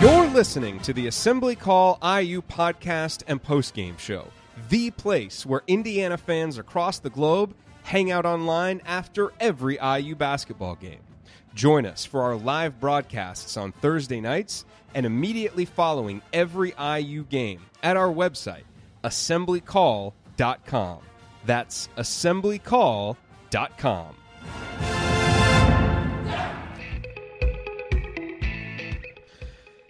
You're listening to the Assembly Call IU podcast and postgame show, the place where Indiana fans across the globe hang out online after every IU basketball game. Join us for our live broadcasts on Thursday nights and immediately following every IU game at our website, assemblycall.com. That's assemblycall.com.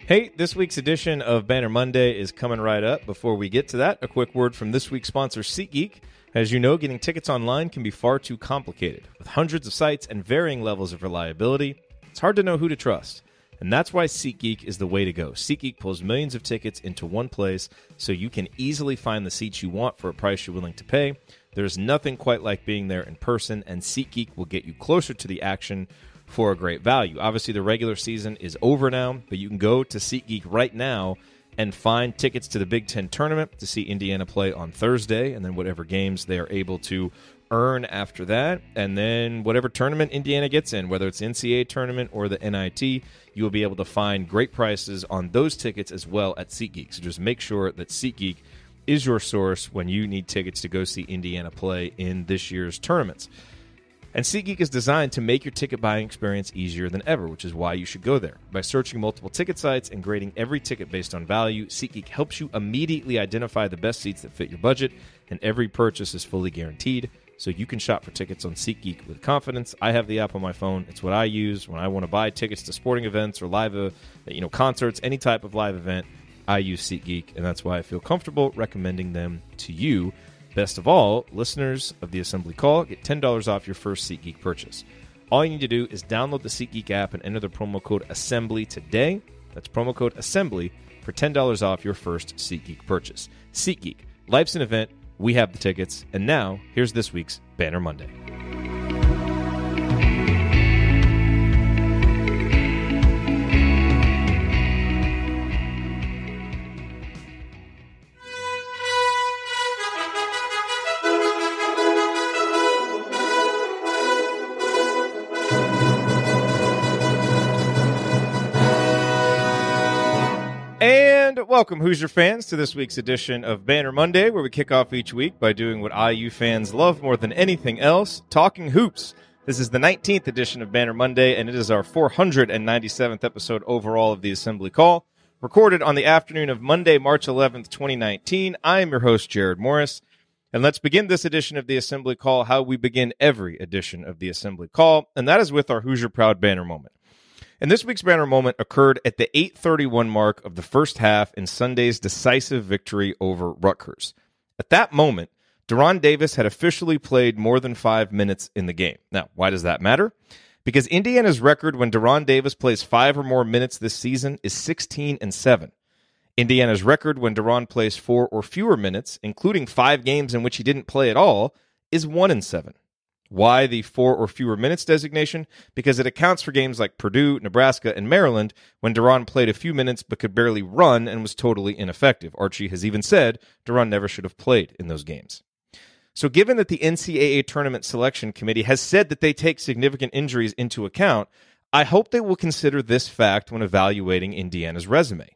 Hey, this week's edition of Banner Monday is coming right up. Before we get to that, a quick word from this week's sponsor, SeatGeek. As you know, getting tickets online can be far too complicated. With hundreds of sites and varying levels of reliability, it's hard to know who to trust. And that's why SeatGeek is the way to go. SeatGeek pulls millions of tickets into one place so you can easily find the seats you want for a price you're willing to pay. There's nothing quite like being there in person, and SeatGeek will get you closer to the action for a great value. Obviously, the regular season is over now, but you can go to SeatGeek right now and find tickets to the Big Ten tournament to see Indiana play on Thursday, and then whatever games they are able to earn after that, and then whatever tournament Indiana gets in, whether it's NCAA tournament or the NIT, you will be able to find great prices on those tickets as well at SeatGeek. So just make sure that SeatGeek is your source when you need tickets to go see Indiana play in this year's tournaments. And SeatGeek is designed to make your ticket buying experience easier than ever, which is why you should go there. By searching multiple ticket sites and grading every ticket based on value, SeatGeek helps you immediately identify the best seats that fit your budget, and every purchase is fully guaranteed, so you can shop for tickets on SeatGeek with confidence. I have the app on my phone. It's what I use when I want to buy tickets to sporting events or live, concerts, any type of live event. I use SeatGeek, and that's why I feel comfortable recommending them to you. Best of all, listeners of the Assembly Call get $10 off your first SeatGeek purchase. All you need to do is download the SeatGeek app and enter the promo code ASSEMBLY today. That's promo code ASSEMBLY for $10 off your first SeatGeek purchase. SeatGeek, life's an event. We have the tickets. And now, here's this week's Banner Monday. And welcome, Hoosier fans, to this week's edition of Banner Monday, where we kick off each week by doing what IU fans love more than anything else, talking hoops. This is the 19th edition of Banner Monday, and it is our 497th episode overall of the Assembly Call, recorded on the afternoon of Monday, March 11th, 2019. I am your host, Jerod Morris, and let's begin this edition of the Assembly Call how we begin every edition of the Assembly Call, and that is with our Hoosier Proud Banner moment. And this week's banner moment occurred at the 8:31 mark of the first half in Sunday's decisive victory over Rutgers. At that moment, Deron Davis had officially played more than 5 minutes in the game. Now, why does that matter? Because Indiana's record when Deron Davis plays 5 or more minutes this season is 16-7. Indiana's record when Deron plays 4 or fewer minutes, including 5 games in which he didn't play at all, is 1-7. Why the 4 or fewer minutes designation? Because it accounts for games like Purdue, Nebraska, and Maryland when Deron played a few minutes but could barely run and was totally ineffective. Archie has even said Deron never should have played in those games. So given that the NCAA Tournament Selection Committee has said that they take significant injuries into account, I hope they will consider this fact when evaluating Indiana's resume.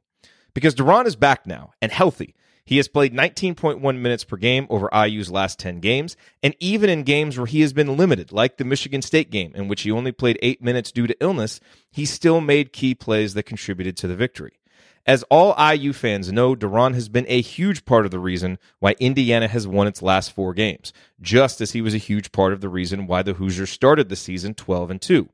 Because Deron is back now and healthy. He has played 19.1 minutes per game over IU's last 10 games, and even in games where he has been limited, like the Michigan State game, in which he only played 8 minutes due to illness, he still made key plays that contributed to the victory. As all IU fans know, Deron has been a huge part of the reason why Indiana has won its last 4 games, just as he was a huge part of the reason why the Hoosiers started the season 12-2.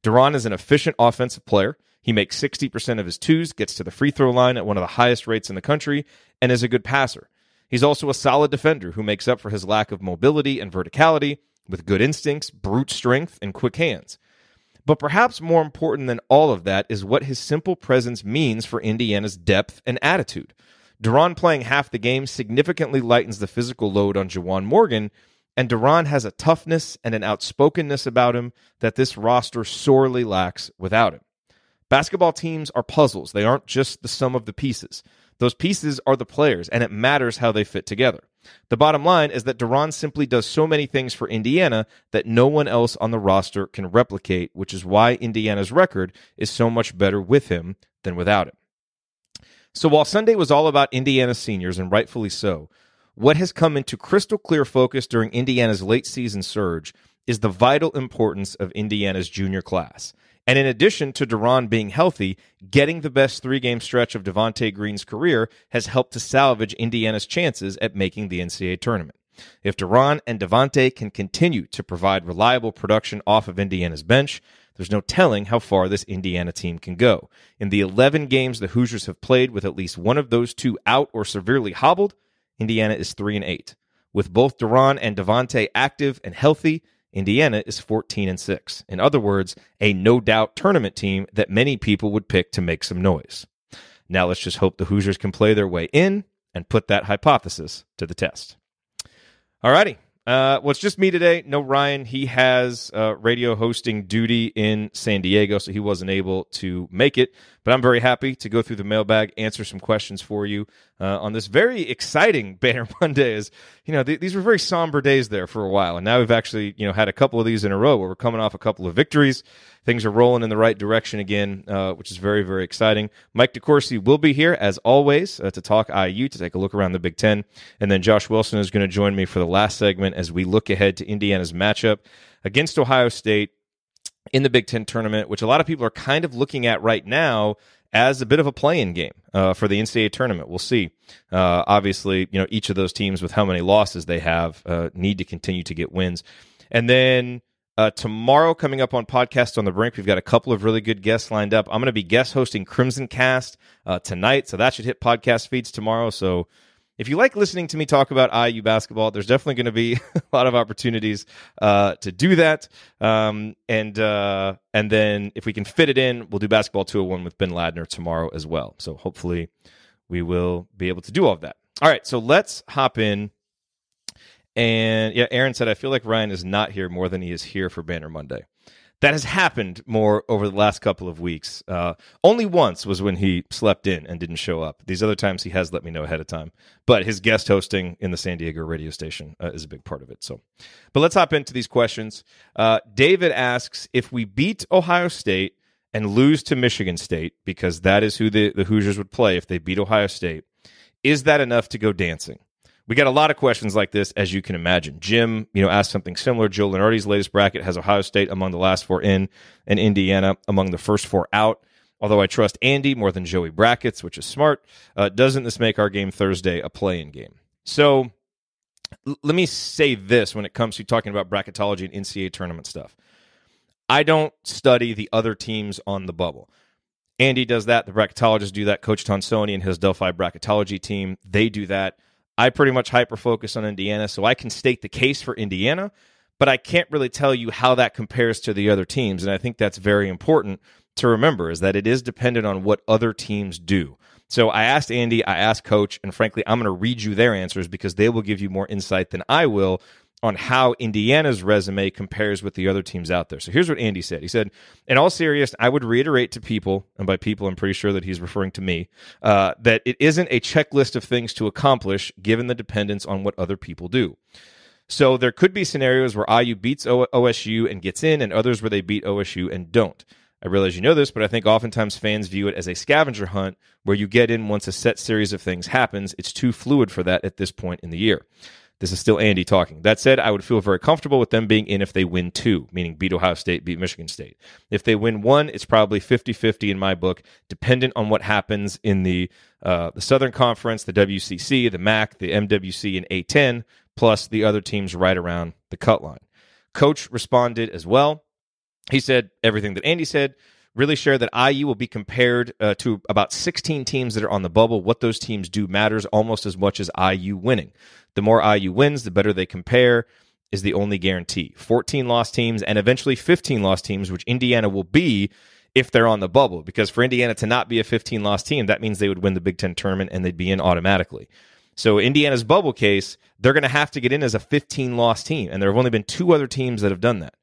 Deron is an efficient offensive player. He makes 60% of his twos, gets to the free throw line at one of the highest rates in the country, and is a good passer. He's also a solid defender who makes up for his lack of mobility and verticality with good instincts, brute strength, and quick hands. But perhaps more important than all of that is what his simple presence means for Indiana's depth and attitude. Deron playing half the game significantly lightens the physical load on Juwan Morgan, and Deron has a toughness and an outspokenness about him that this roster sorely lacks without him. Basketball teams are puzzles. They aren't just the sum of the pieces. Those pieces are the players, and it matters how they fit together. The bottom line is that Deron simply does so many things for Indiana that no one else on the roster can replicate, which is why Indiana's record is so much better with him than without him. So while Sunday was all about Indiana's seniors, and rightfully so, what has come into crystal clear focus during Indiana's late season surge is the vital importance of Indiana's junior class. And in addition to De'Ron being healthy, getting the best three-game stretch of Devontae Green's career has helped to salvage Indiana's chances at making the NCAA tournament. If De'Ron and Devontae can continue to provide reliable production off of Indiana's bench, there's no telling how far this Indiana team can go. In the 11 games the Hoosiers have played with at least one of those two out or severely hobbled, Indiana is 3-8. With both De'Ron and Devontae active and healthy, Indiana is 14-6. In other words, a no-doubt tournament team that many people would pick to make some noise. Now let's just hope the Hoosiers can play their way in and put that hypothesis to the test. All righty. Well, it's just me today. No Ryan. He has radio hosting duty in San Diego, so he wasn't able to make it. But I'm very happy to go through the mailbag, answer some questions for you on this very exciting Banner Monday. As you know, these were very somber days there for a while, and now we've actually had a couple of these in a row where we're coming off a couple of victories. Things are rolling in the right direction again, which is very, very exciting. Mike DeCourcy will be here, as always, to talk IU, to take a look around the Big Ten. And then Josh Wilson is going to join me for the last segment as we look ahead to Indiana's matchup against Ohio State in the Big Ten tournament, which a lot of people are kind of looking at right now as a bit of a play-in game for the NCAA tournament. We'll see. Obviously, each of those teams with how many losses they have need to continue to get wins. And then tomorrow, coming up on Podcast on the Brink, we've got a couple of really good guests lined up. I'm going to be guest hosting Crimson Cast tonight, so that should hit podcast feeds tomorrow. So if you like listening to me talk about IU basketball, there's definitely going to be a lot of opportunities to do that. And then if we can fit it in, we'll do Basketball 201 with Ben Ladner tomorrow as well. So hopefully we will be able to do all of that. All right, so let's hop in. And yeah, Aaron said, I feel like Ryan is not here more than he is here for Banner Monday. That has happened more over the last couple of weeks. Only once was when he slept in and didn't show up. These other times he has let me know ahead of time. But his guest hosting in the San Diego radio station is a big part of it. But let's hop into these questions. David asks, if we beat Ohio State and lose to Michigan State, because that is who the Hoosiers would play if they beat Ohio State, is that enough to go dancing? We got a lot of questions like this, as you can imagine. Jim, asked something similar. Joe Lenardi's latest bracket has Ohio State among the last four in and Indiana among the first four out. Although I trust Andy more than Joey brackets, which is smart, doesn't this make our game Thursday a play-in game? So let me say this when it comes to talking about bracketology and NCAA tournament stuff. I don't study the other teams on the bubble. Andy does that. The bracketologists do that. Coach Tonsoni and his Delphi bracketology team, they do that. I pretty much hyper-focus on Indiana, so I can state the case for Indiana, but I can't really tell you how that compares to the other teams, and I think that's very important to remember, is that it is dependent on what other teams do. So I asked Andy, I asked Coach, and frankly, I'm going to read you their answers because they will give you more insight than I will on how Indiana's resume compares with the other teams out there. So here's what Andy said. He said, in all seriousness, I would reiterate to people, and by people I'm pretty sure that he's referring to me, that it isn't a checklist of things to accomplish given the dependence on what other people do. So there could be scenarios where IU beats OSU and gets in, and others where they beat OSU and don't. I realize you know this, but I think oftentimes fans view it as a scavenger hunt where you get in once a set series of things happens. It's too fluid for that at this point in the year. This is still Andy talking. That said, I would feel very comfortable with them being in if they win two, meaning beat Ohio State, beat Michigan State. If they win one, it's probably 50-50 in my book, dependent on what happens in the Southern Conference, the WCC, the MAC, the MWC, and A10, plus the other teams right around the cut line. Coach responded as well. He said everything that Andy said. Really shared that IU will be compared to about 16 teams that are on the bubble. What those teams do matters almost as much as IU winning. The more IU wins, the better they compare is the only guarantee. 14 lost teams and eventually 15 lost teams, which Indiana will be if they're on the bubble. Because for Indiana to not be a 15 lost team, that means they would win the Big Ten tournament and they'd be in automatically. So Indiana's bubble case, they're going to have to get in as a 15 lost team. And there have only been two other teams that have done that.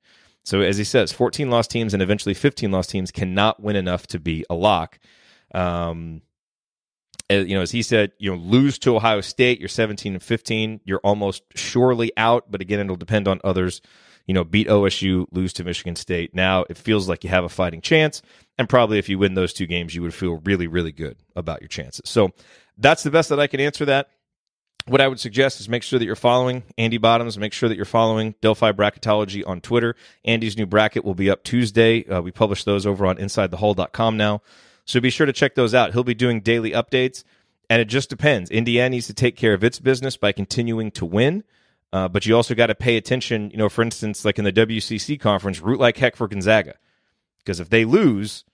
So as he says, 14 lost teams and eventually 15 lost teams cannot win enough to be a lock. As he said, lose to Ohio State, you're 17-15, you're almost surely out. But again, it'll depend on others, beat OSU, lose to Michigan State. Now it feels like you have a fighting chance, and probably if you win those two games, you would feel really, really good about your chances. So that's the best that I can answer that. What I would suggest is make sure that you're following Andy Bottoms. Make sure that you're following Delphi Bracketology on Twitter. Andy's new bracket will be up Tuesday. We publish those over on InsideTheHull.com now. So be sure to check those out. He'll be doing daily updates, and it just depends. Indiana needs to take care of its business by continuing to win, but you also got to pay attention. For instance, like in the WCC conference, root like heck for Gonzaga, because if they lose,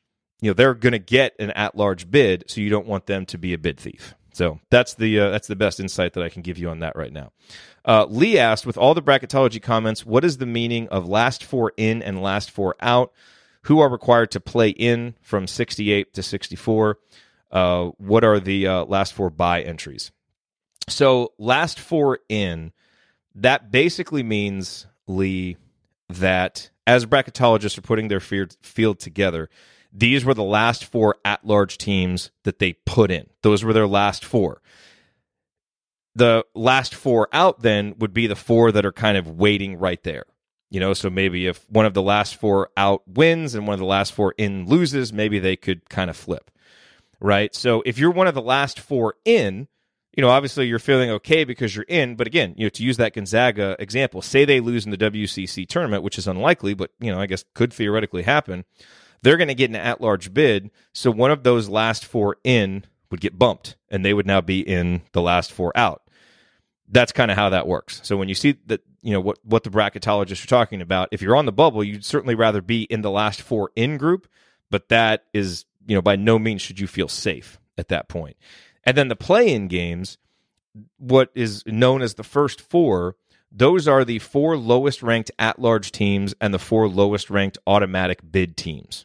they're going to get an at-large bid, so you don't want them to be a bid thief. So that's the best insight that I can give you on that right now. Lee asked, with all the bracketology comments, what is the meaning of last four in and last four out? Who are required to play in from 68 to 64? What are the last four bye entries? So last four in, that basically means, Lee, that as bracketologists are putting their field together, these were the last four at-large teams that they put in. Those were their last four. The last four out then would be the four that are kind of waiting right there. So maybe if one of the last four out wins and one of the last four in loses, maybe they could kind of flip, right? So if you're one of the last four in, obviously you're feeling okay because you're in. But again, to use that Gonzaga example, say they lose in the WCC tournament, which is unlikely, but, I guess could theoretically happen. They're going to get an at-large bid, so one of those last four in would get bumped, and they would now be in the last four out. That's kind of how that works. So when you see that, what the bracketologists are talking about, if you're on the bubble, you'd certainly rather be in the last four in group, but that is, by no means should you feel safe at that point. And then the play-in games, what is known as the first four, those are the four lowest-ranked at-large teams and the four lowest-ranked automatic bid teams.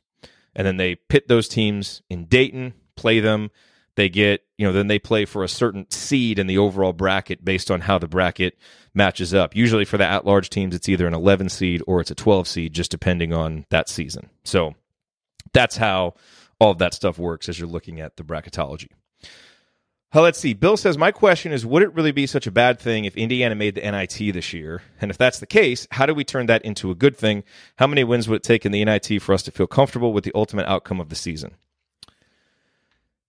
And then they pit those teams in Dayton, play them. They get, then they play for a certain seed in the overall bracket based on how the bracket matches up. Usually for the at-large teams, it's either an 11 seed or it's a 12 seed, just depending on that season. So that's how all of that stuff works as you're looking at the bracketology. Let's see. Bill says, my question is, would it really be such a bad thing if Indiana made the NIT this year? And if that's the case, how do we turn that into a good thing? How many wins would it take in the NIT for us to feel comfortable with the ultimate outcome of the season?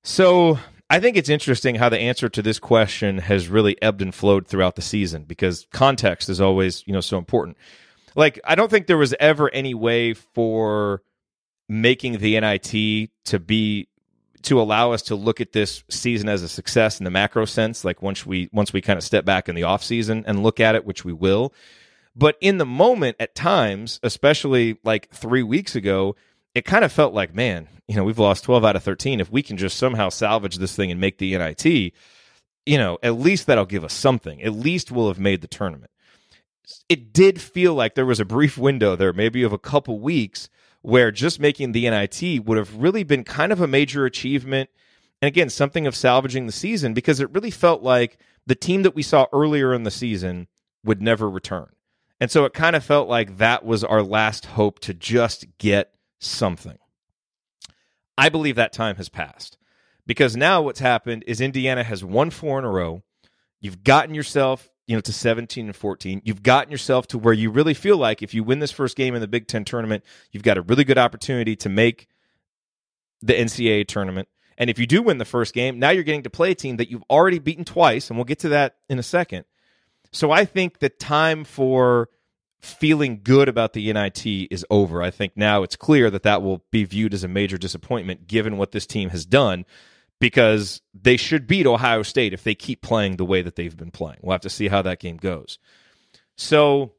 So I think it's interesting how the answer to this question has really ebbed and flowed throughout the season, because context is always, so important. Like, I don't think there was ever any way for making the NIT to allow us to look at this season as a success in the macro sense, like once we kind of step back in the off season and look at it, which we will. But in the moment, at times, especially like 3 weeks ago, it kind of felt like, man, we've lost 12 out of 13. If we can just somehow salvage this thing and make the NIT, at least that'll give us something. At least we'll have made the tournament. It did feel like there was a brief window there, maybe of a couple weeks, where just making the NIT would have really been kind of a major achievement, and again, something of salvaging the season, because it really felt like the team that we saw earlier in the season would never return. And so it kind of felt like that was our last hope to just get something. I believe that time has passed, because now what's happened is Indiana has won 4 in a row. You've gotten yourself to 17 and 14. You've gotten yourself to where you really feel like if you win this first game in the Big Ten tournament, you've got a really good opportunity to make the NCAA tournament. And if you do win the first game, now you're getting to play a team that you've already beaten twice, and we'll get to that in a second. So I think the time for feeling good about the NIT is over. I think now it's clear that that will be viewed as a major disappointment given what this team has done, because they should beat Ohio State if they keep playing the way that they've been playing. We'll have to see how that game goes. So,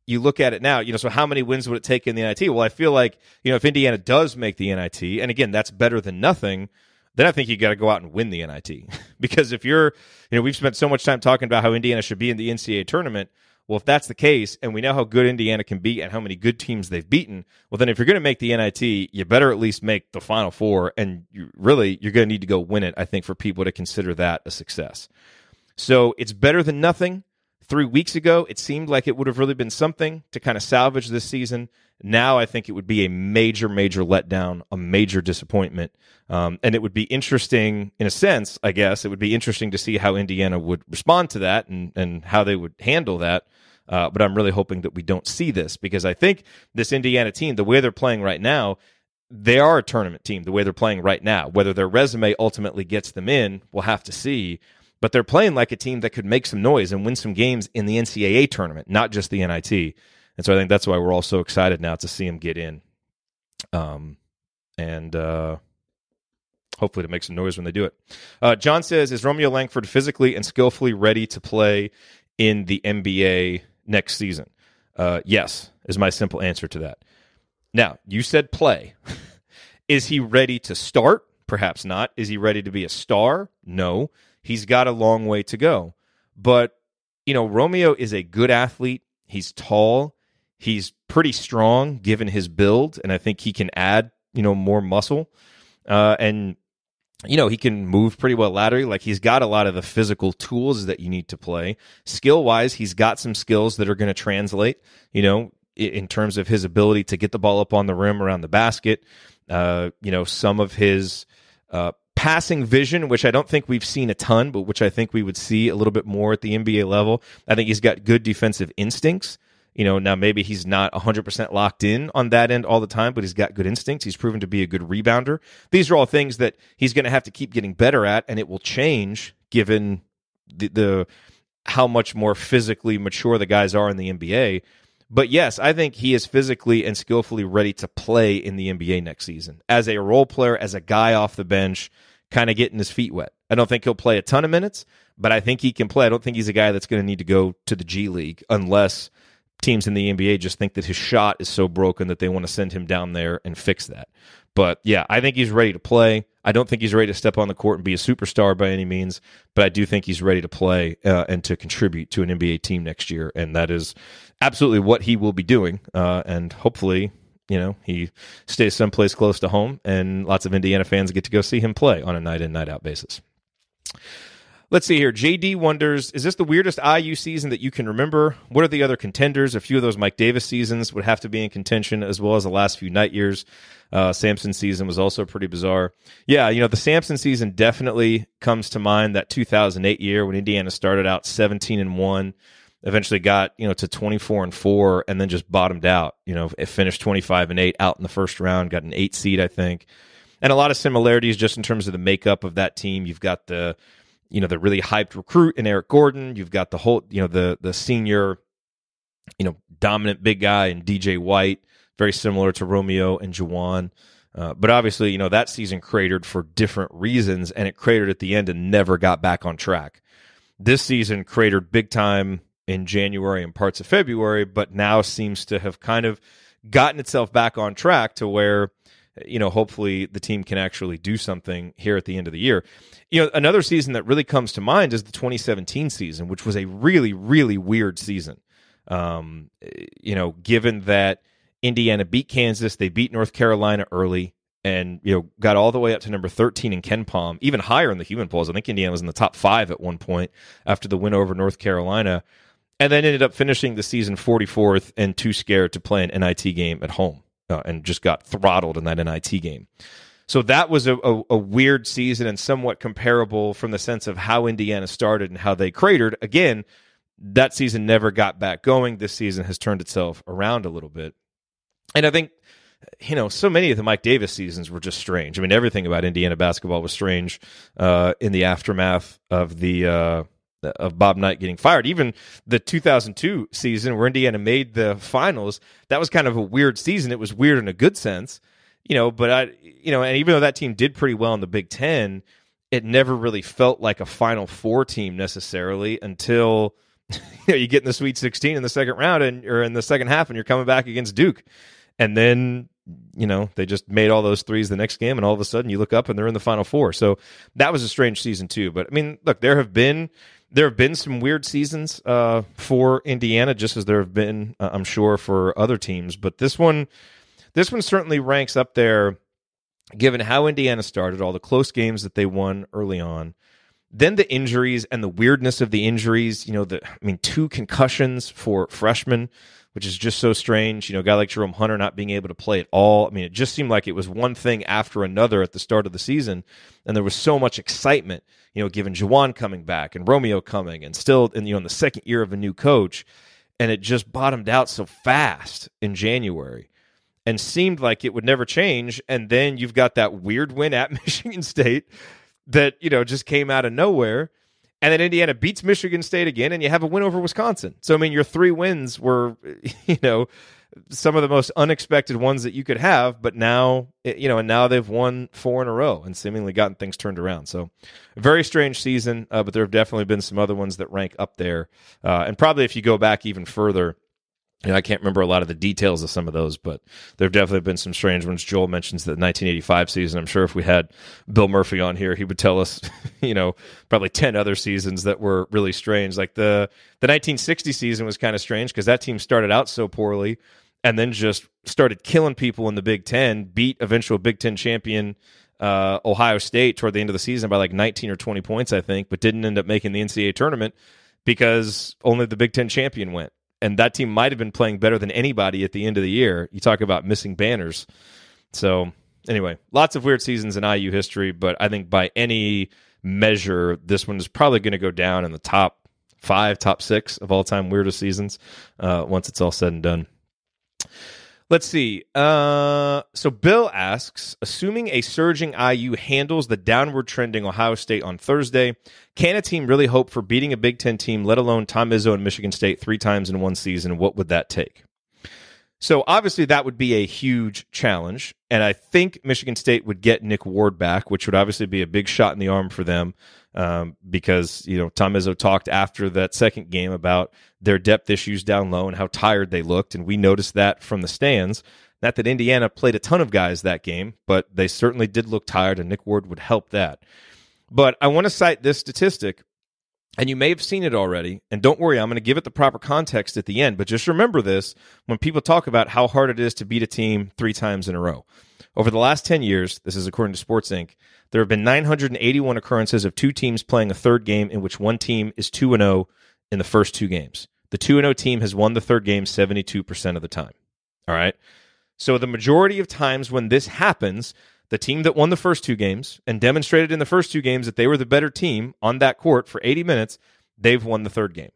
you look at it now, so how many wins would it take in the NIT? Well, I feel like, if Indiana does make the NIT, and again, that's better than nothing, then I think you got to go out and win the NIT. Because if you're, we've spent so much time talking about how Indiana should be in the NCAA tournament. Well, if that's the case, and we know how good Indiana can be and how many good teams they've beaten, well, then if you're going to make the NIT, you better at least make the Final Four, and you're going to need to go win it, I think, for people to consider that a success. So it's better than nothing. 3 weeks ago, it seemed like it would have really been something to kind of salvage this season. Now I think it would be a major, major letdown, a major disappointment. And it would be interesting, in a sense, I guess, it would be interesting to see how Indiana would respond to that and how they would handle that. But I'm really hoping that we don't see this, because I think this Indiana team, the way they're playing right now, they are a tournament team the way they're playing right now. Whether their resume ultimately gets them in, we'll have to see. But they're playing like a team that could make some noise and win some games in the NCAA tournament, not just the NIT. And so I think that's why we're all so excited now to see them get in. And hopefully to make some noise when they do it. John says, is Romeo Langford physically and skillfully ready to play in the NBA next season? Yes, is my simple answer to that. Now, you said play. Is he ready to start? Perhaps not. Is he ready to be a star? No. He's got a long way to go. But, Romeo is a good athlete. He's tall. He's pretty strong given his build, and I think he can add, more muscle. And he can move pretty well laterally. Like, he's got a lot of the physical tools that you need to play. Skill-wise, he's got some skills that are going to translate, in terms of his ability to get the ball up on the rim around the basket. Some of his passing vision, which I don't think we've seen a ton, but which I think we would see a little bit more at the NBA level. I think he's got good defensive instincts. Now maybe he's not 100% locked in on that end all the time, but he's got good instincts. He's proven to be a good rebounder. These are all things that he's going to have to keep getting better at, and it will change given the how much more physically mature the guys are in the NBA. But yes, I think he is physically and skillfully ready to play in the NBA next season as a role player, as a guy off the bench, kind of getting his feet wet. I don't think he'll play a ton of minutes, but I think he can play. I don't think he's a guy that's going to need to go to the G League unless teams in the NBA just think that his shot is so broken that they want to send him down there and fix that. But yeah, I think he's ready to play. I don't think he's ready to step on the court and be a superstar by any means, but I do think he's ready to play and to contribute to an NBA team next year, and that is absolutely what he will be doing. And hopefully, he stays someplace close to home, and lots of Indiana fans get to go see him play on a night-in, night-out basis. Let's see here. JD wonders, is this the weirdest IU season that you can remember? What are the other contenders? A few of those Mike Davis seasons would have to be in contention, as well as the last few night years. Sampson season was also pretty bizarre. Yeah, the Sampson season definitely comes to mind, that 2008 year when Indiana started out 17-1, eventually got, to 24-4, and then just bottomed out. It finished 25-8 out in the first round, got an 8 seed, I think. And a lot of similarities just in terms of the makeup of that team. You've got the really hyped recruit in Eric Gordon. You've got the whole, the senior, dominant big guy in DJ White, very similar to Romeo and Juwan. But obviously, that season cratered for different reasons, and it cratered at the end and never got back on track. This season cratered big time in January and parts of February, but now seems to have kind of gotten itself back on track to where, hopefully the team can actually do something here at the end of the year. Another season that really comes to mind is the 2017 season, which was a really, really weird season. Given that Indiana beat Kansas, they beat North Carolina early, and got all the way up to number 13 in KenPom, even higher in the human polls. I think Indiana was in the top 5 at one point after the win over North Carolina, and then ended up finishing the season 44th and too scared to play an NIT game at home. And just got throttled in that NIT game. So that was a weird season and somewhat comparable from the sense of how Indiana started and how they cratered. Again, that season never got back going. This season has turned itself around a little bit. And I think, so many of the Mike Davis seasons were just strange. I mean, everything about Indiana basketball was strange in the aftermath of of Bob Knight getting fired. Even the 2002 season where Indiana made the finals, that was kind of a weird season. It was weird in a good sense, but and even though that team did pretty well in the Big Ten, it never really felt like a Final Four team necessarily until you get in the Sweet 16 in the second round or in the second half, and you're coming back against Duke. And then, they just made all those threes the next game, and all of a sudden you look up and they're in the Final Four. So that was a strange season too. But I mean, look, there have been some weird seasons for Indiana, just as there have been, I'm sure, for other teams. But this one certainly ranks up there, given how Indiana started, all the close games that they won early on, Then the injuries and the weirdness of the injuries, 2 concussions for freshmen, which is just so strange. A guy like Jerome Hunter not being able to play at all. I mean, it just seemed like it was one thing after another at the start of the season, and there was so much excitement, given Juwan coming back and Romeo coming and still in the second year of a new coach, and it just bottomed out so fast in January and seemed like it would never change. And then you've got that weird win at Michigan State that, just came out of nowhere. And then Indiana beats Michigan State again, and you have a win over Wisconsin. So, your 3 wins were, some of the most unexpected ones that you could have. But now, and now they've won 4 in a row and seemingly gotten things turned around. So, a very strange season, but there have definitely been some other ones that rank up there. And probably if you go back even further, I can't remember a lot of the details of some of those, but there have definitely been some strange ones. Joel mentions the 1985 season. I'm sure if we had Bill Murphy on here, he would tell us, probably 10 other seasons that were really strange. Like the 1960 season was kind of strange because that team started out so poorly and then just started killing people in the Big Ten, beat eventual Big Ten champion Ohio State toward the end of the season by like 19 or 20 points, I think, but didn't end up making the NCAA tournament because only the Big Ten champion went. And that team might have been playing better than anybody at the end of the year. You talk about missing banners. So, anyway, lots of weird seasons in IU history, but I think by any measure, this one is probably going to go down in the top 5, top 6 of all-time weirdest seasons once it's all said and done. Let's see. So Bill asks, assuming a surging IU handles the downward trending Ohio State on Thursday, can a team really hope for beating a Big Ten team, let alone Tom Izzo and Michigan State 3 times in one season? What would that take? So obviously that would be a huge challenge, and I think Michigan State would get Nick Ward back, which would obviously be a big shot in the arm for them because Tom Izzo talked after that second game about their depth issues down low and how tired they looked, and we noticed that from the stands. Not that Indiana played a ton of guys that game, but they certainly did look tired, and Nick Ward would help that. But I want to cite this statistic, and you may have seen it already, and don't worry, I'm going to give it the proper context at the end, but just remember this when people talk about how hard it is to beat a team 3 times in a row. Over the last 10 years, this is according to Sports Inc., there have been 981 occurrences of 2 teams playing a third game in which one team is 2-0 in the first 2 games. The 2-0 team has won the third game 72% of the time. All right? So the majority of times when this happens, the team that won the first 2 games and demonstrated in the first 2 games that they were the better team on that court for 80 minutes, they've won the third game.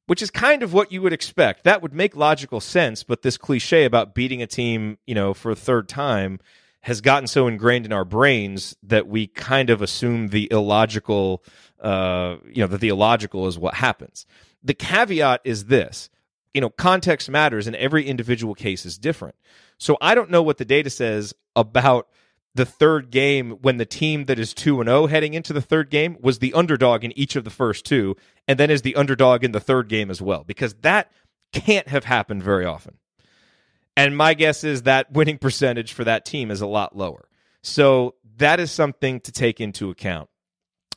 Which is kind of what you would expect. That would make logical sense, but this cliche about beating a team, for a third time has gotten so ingrained in our brains that we kind of assume the illogical, that the illogical is what happens. The caveat is this, context matters and every individual case is different. So I don't know what the data says about the third game when the team that is 2-0 heading into the third game was the underdog in each of the first 2 and then is the underdog in the third game as well, because that can't have happened very often. And my guess is that winning percentage for that team is a lot lower. So that is something to take into account.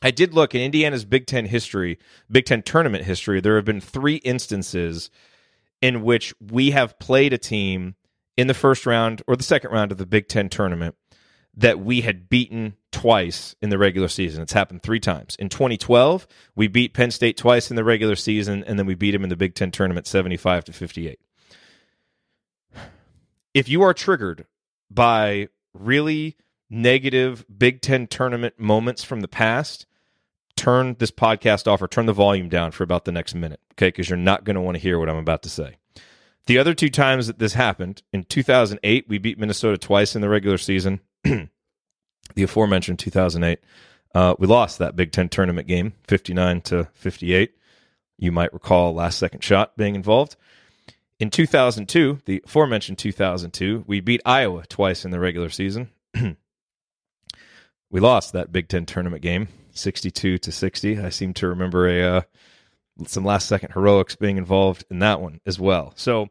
I did look in Indiana's Big Ten history, Big Ten tournament history. There have been 3 instances in which we have played a team in the first round or the second round of the Big Ten tournament that we had beaten twice in the regular season. It's happened 3 times. In 2012, we beat Penn State twice in the regular season, and then we beat them in the Big Ten tournament 75-58. If you are triggered by really negative Big Ten tournament moments from the past, turn this podcast off or turn the volume down for about the next minute, okay? Because you're not going to want to hear what I'm about to say. The other 2 times that this happened, in 2008, we beat Minnesota twice in the regular season. The aforementioned 2008, we lost that Big Ten tournament game, 59-58. You might recall last-second shot being involved. In 2002, the aforementioned 2002, we beat Iowa twice in the regular season. We lost that Big Ten tournament game, 62-60. I seem to remember some last-second heroics being involved in that one as well. So,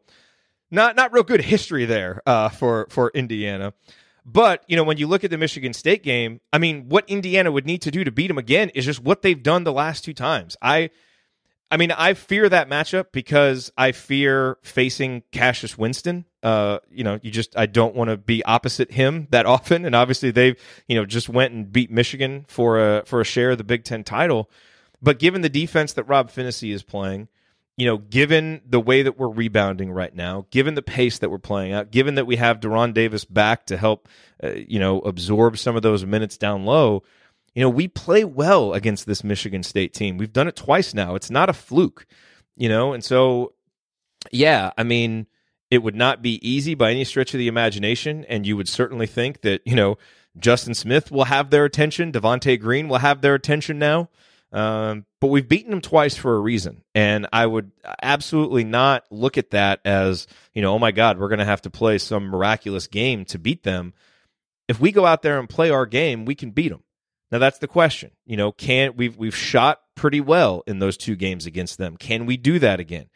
not real good history there for Indiana. But, when you look at the Michigan State game, I mean, what Indiana would need to do to beat them again is just what they've done the last 2 times. I fear that matchup because I fear facing Cassius Winston I don't want to be opposite him that often. And obviously they've, just went and beat Michigan for a share of the Big Ten title. But given the defense that Rob Finney is playing, given the way that we're rebounding right now, given the pace that we're playing out, given that we have Deron Davis back to help, absorb some of those minutes down low, we play well against this Michigan State team. We've done it twice now. It's not a fluke, and so, yeah, I mean, it would not be easy by any stretch of the imagination, and you would certainly think that, Justin Smith will have their attention, Devontae Green will have their attention now. But we've beaten them twice for a reason. And I would absolutely not look at that as, oh my God, we're going to have to play some miraculous game to beat them. If we go out there and play our game, we can beat them. Now that's the question. We've shot pretty well in those two games against them. Can we do that again?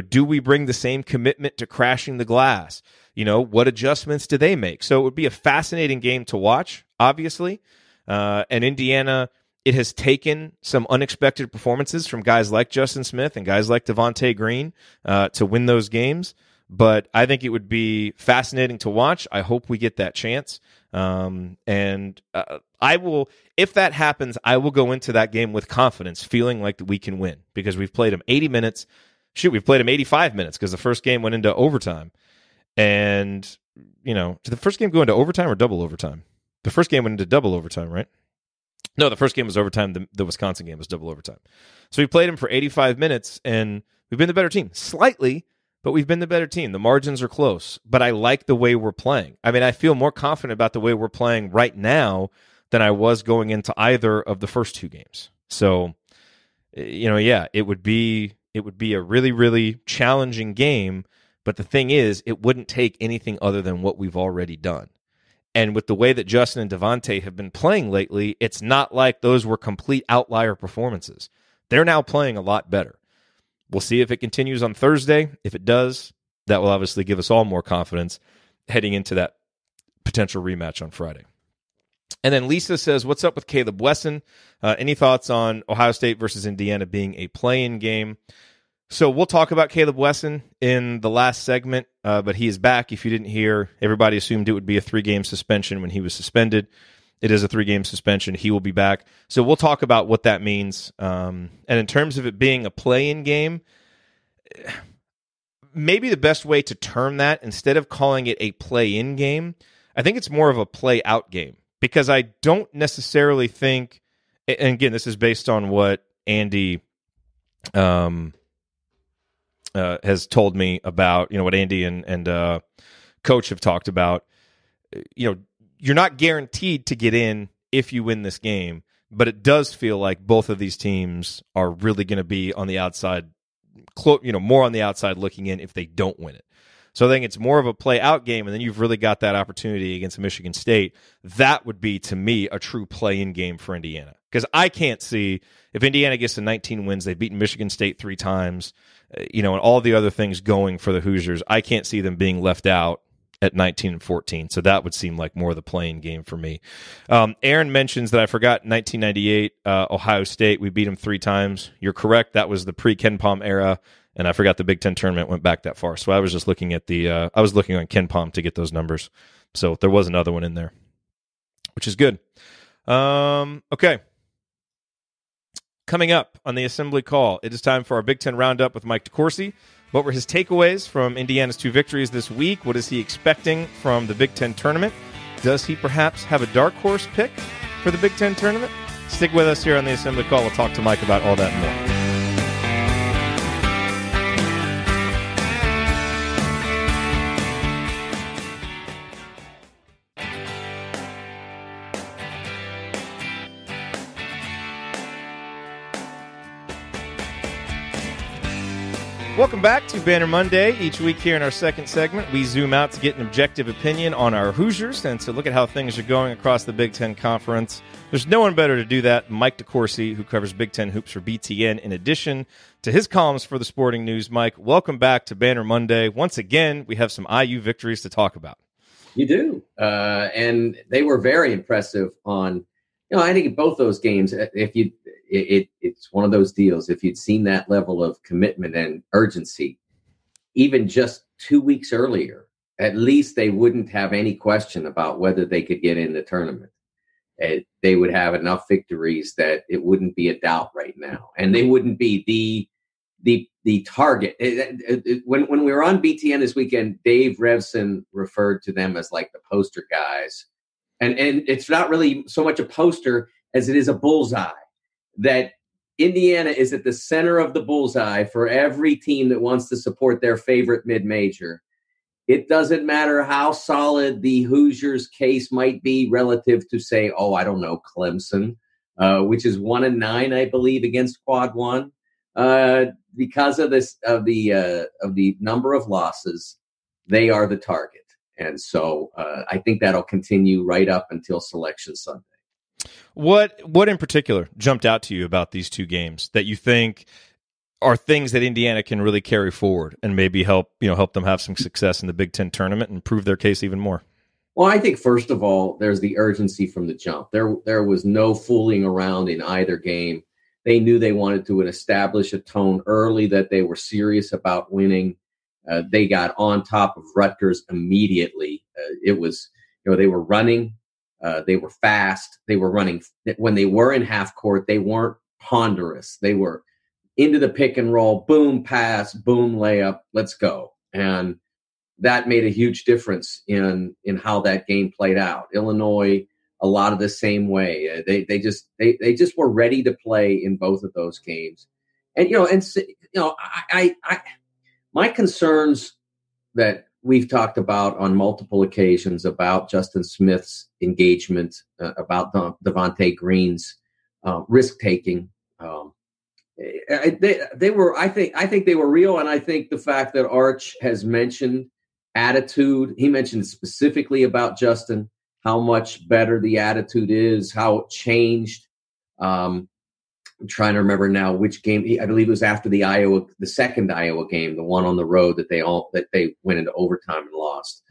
Do we bring the same commitment to crashing the glass? What adjustments do they make? So it would be a fascinating game to watch, obviously. And Indiana, it has taken some unexpected performances from guys like Justin Smith and guys like Devontae Green to win those games. But I think it would be fascinating to watch. I hope we get that chance. And I will, if that happens, I will go into that game with confidence, feeling like that we can win because we've played them 80 minutes. Shoot, we've played them 85 minutes because the first game went into overtime. And, did the first game go into overtime or double overtime? The first game went into double overtime, right? No, the first game was overtime. The Wisconsin game was double overtime. So we played them for 85 minutes, and we've been the better team. Slightly, but we've been the better team. The margins are close, but I like the way we're playing. I mean, I feel more confident about the way we're playing right now than I was going into either of the first two games. So, it would be a really, really challenging game, but the thing is, it wouldn't take anything other than what we've already done. And with the way that Justin and Devontae have been playing lately, it's not like those were complete outlier performances. They're now playing a lot better. We'll see if it continues on Thursday. If it does, that will obviously give us all more confidence heading into that potential rematch on Friday. And then Lisa says, what's up with Caleb Wesson? Any thoughts on Ohio State versus Indiana being a play-in game? So we'll talk about Caleb Wesson in the last segment, but he is back. If you didn't hear, everybody assumed it would be a 3-game suspension when he was suspended. It is a 3-game suspension. He will be back. So we'll talk about what that means. And in terms of it being a play-in game, maybe the best way to term that, instead of calling it a play-in game, I think it's more of a play-out game. Because I don't necessarily think, and again, this is based on what Andy has told me about, what Andy and Coach have talked about. You're not guaranteed to get in if you win this game, but it does feel like both of these teams are really going to be on the outside, more on the outside looking in if they don't win it. So I think it's more of a play-out game, and then you've really got that opportunity against Michigan State. That would be, to me, a true play-in game for Indiana. Because I can't see, if Indiana gets to 19 wins, they've beaten Michigan State 3 times, and all the other things going for the Hoosiers, I can't see them being left out at 19 and 14. So that would seem like more of the play-in game for me. Aaron mentions that I forgot 1998, Ohio State. We beat them 3 times. You're correct. That was the pre-Ken Pom era. And I forgot the Big Ten tournament went back that far. So I was just looking at I was looking on Ken Pom to get those numbers. So there was another one in there, which is good. Okay. Coming up on the Assembly Call, it is time for our Big Ten Roundup with Mike DeCourcy. What were his takeaways from Indiana's 2 victories this week? What is he expecting from the Big Ten tournament? Does he perhaps have a dark horse pick for the Big Ten tournament? Stick with us here on the Assembly Call. We'll talk to Mike about all that and more. Welcome back to Banner Monday. Each week here in our second segment, we zoom out to get an objective opinion on our Hoosiers and to look at how things are going across the Big Ten Conference. There's no one better to do that than Mike DeCourcy, who covers Big Ten hoops for BTN, in addition to his columns for the Sporting News. Mike, welcome back to Banner Monday. Once again, we have some IU victories to talk about. You do. And they were very impressive on, I think in both those games, it's one of those deals. If you'd seen that level of commitment and urgency, even just 2 weeks earlier, at least they wouldn't have any question about whether they could get in the tournament. They would have enough victories that it wouldn't be a doubt right now, and they wouldn't be the target. When we were on BTN this weekend, Dave Revson referred to them as like the poster guys, and it's not really so much a poster as it is a bullseye. That Indiana is at the center of the bullseye for every team that wants to support their favorite mid-major. It doesn't matter how solid the Hoosiers' case might be relative to, say, I don't know, Clemson, which is 1-9, I believe, against Quad One. Because of the number of losses, they are the target, and so I think that'll continue right up until Selection Sunday. What in particular jumped out to you about these two games that you think are things that Indiana can really carry forward and maybe help them have some success in the Big Ten tournament and prove their case even more? Well, I think first of all, there's the urgency from the jump. There was no fooling around in either game. They knew they wanted to establish a tone early that they were serious about winning. They got on top of Rutgers immediately. It was, they were running. They were fast. They were running. When they were in half court, they weren't ponderous. They were into the pick and roll, boom, pass, boom, layup, let's go. And that made a huge difference in how that game played out. Illinois, a lot of the same way. They just were ready to play in both of those games. And, my concerns that we've talked about on multiple occasions about Justin Smith's engagement, about Devontae Green's risk-taking, I think they were real, and I think the fact that Arch has mentioned attitude, he mentioned specifically about Justin, how much better the attitude is, how it changed. I'm trying to remember now which game. I believe it was after the second Iowa game, the one on the road that they went into overtime and lost,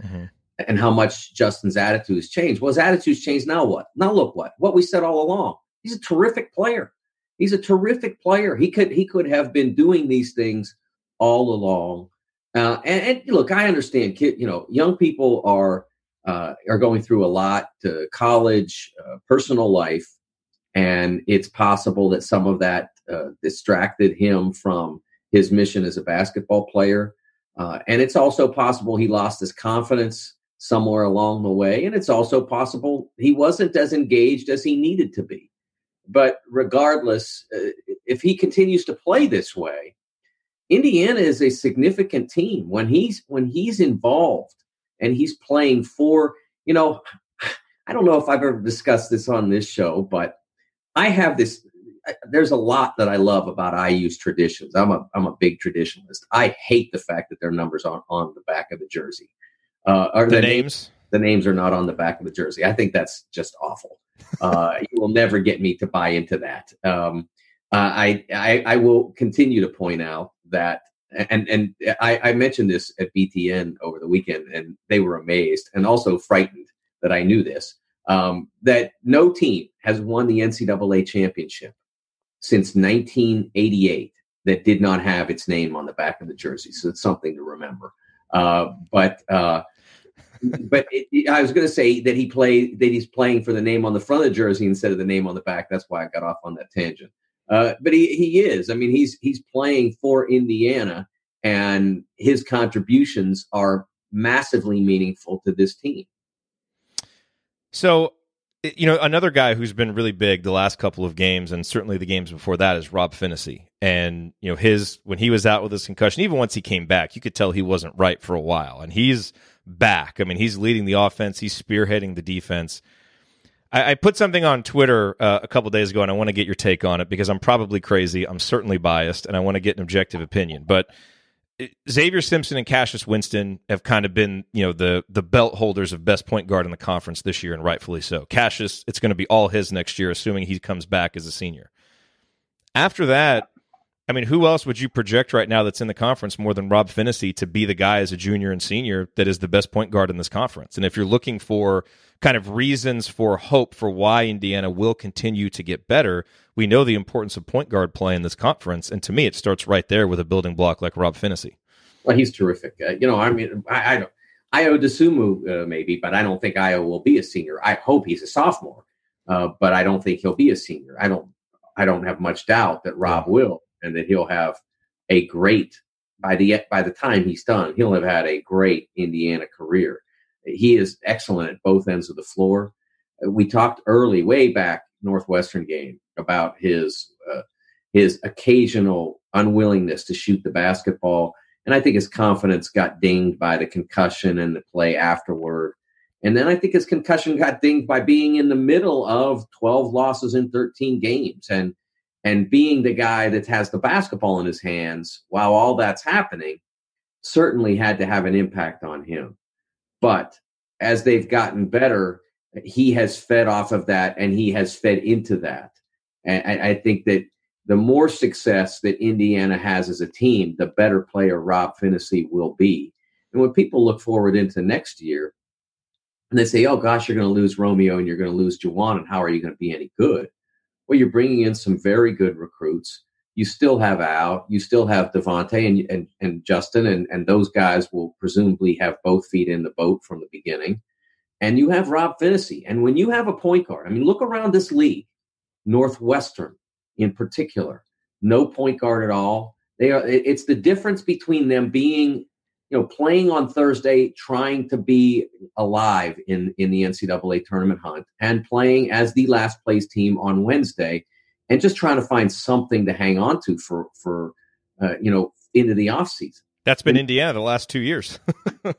and how much Justin's attitude has changed. Well, his attitude's changed. Now what? Now look what we said all along. He's a terrific player. He's a terrific player. He could have been doing these things all along. And look, I understand. Young people are going through a lot to college, personal life, and it's possible that some of that distracted him from his mission as a basketball player. And it's also possible he lost his confidence somewhere along the way, and it's also possible he wasn't as engaged as he needed to be. But regardless, if he continues to play this way, Indiana is a significant team. When he's involved and he's playing for, I don't know if I've ever discussed this on this show, but I have this. There's a lot that I love about IU's traditions. I'm a big traditionalist. I hate the fact that their numbers aren't on the back of the jersey. The names? The names are not on the back of the jersey. I think that's just awful. You will never get me to buy into that. I will continue to point out that, and I mentioned this at BTN over the weekend, and they were amazed and also frightened that I knew this, that no team has won the NCAA championship since 1988 that did not have its name on the back of the jersey. So it's something to remember. But I was going to say that he's playing for the name on the front of the jersey instead of the name on the back. That's why I got off on that tangent. But he is. I mean, he's playing for Indiana, and his contributions are massively meaningful to this team. So, another guy who's been really big the last couple of games, and certainly the games before that, is Rob Phinisee. And when he was out with his concussion, even once he came back, you could tell he wasn't right for a while, and he's back. I mean, he's leading the offense. He's spearheading the defense. I put something on Twitter a couple days ago, and I want to get your take on it because I'm probably crazy. I'm certainly biased, and I want to get an objective opinion. But Xavier Simpson and Cassius Winston have kind of been, the belt holders of best point guard in the conference this year, and rightfully so. Cassius, it's going to be all his next year, assuming he comes back as a senior. After that, I mean, who else would you project right now that's in the conference more than Rob Phinisee to be the guy as a junior and senior that is the best point guard in this conference? And if you're looking for kind of reasons for hope for why Indiana will continue to get better, we know the importance of point guard play in this conference. And to me, it starts right there with a building block like Rob Phinisee. Well, he's terrific. I Io DeSumo maybe, but I don't think Io will be a senior. I hope he's a sophomore, but I don't think he'll be a senior. I don't have much doubt that Rob will, and that he'll have a great by the time he's done, he'll have had a great Indiana career. He is excellent at both ends of the floor. We talked way back Northwestern game about his occasional unwillingness to shoot the basketball. And I think his confidence got dinged by the concussion and the play afterward. And then I think his concussion got dinged by being in the middle of 12 losses in 13 games and being the guy that has the basketball in his hands while all that's happening certainly had to have an impact on him. But as they've gotten better, he has fed off of that and he has fed into that. And I think that the more success that Indiana has as a team, the better player Rob Phinisee will be. And when people look forward into next year and they say, oh gosh, you're going to lose Romeo and you're going to lose Juwan, and how are you going to be any good? Well, you're bringing in some very good recruits. You still have Al, you still have Devontae and Justin, and those guys will presumably have both feet in the boat from the beginning. And you have Rob Phinisee. And when you have a point guard, I mean, look around this league, Northwestern in particular, no point guard at all. It's the difference between them being, playing on Thursday, trying to be alive in the NCAA tournament hunt, and playing as the last place team on Wednesday, and just trying to find something to hang on to for into the offseason. That's been Indiana the last 2 years.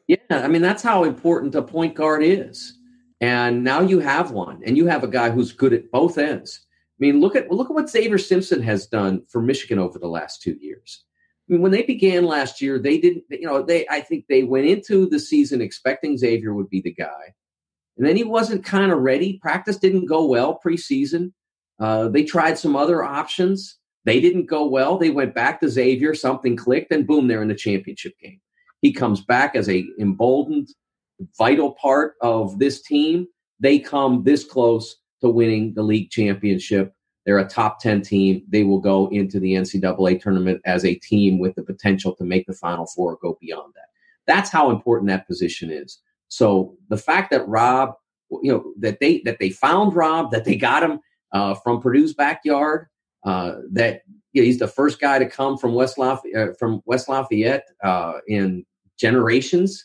Yeah, I mean, that's how important a point guard is. And now you have one, and you have a guy who's good at both ends. I mean, look at what Xavier Simpson has done for Michigan over the last 2 years. I mean, when they began last year, they didn't, I think they went into the season expecting Xavier would be the guy. And then he wasn't kind of ready. Practice didn't go well preseason. They tried some other options. They didn't go well. They went back to Xavier. Something clicked, and boom, they're in the championship game. He comes back as a emboldened, vital part of this team. They come this close to winning the league championship. They're a top 10 team. They will go into the NCAA tournament as a team with the potential to make the Final Four or go beyond that. That's how important that position is. So the fact that Rob, that they found Rob, that they got him from Purdue's backyard, that he's the first guy to come from West Lafayette in generations,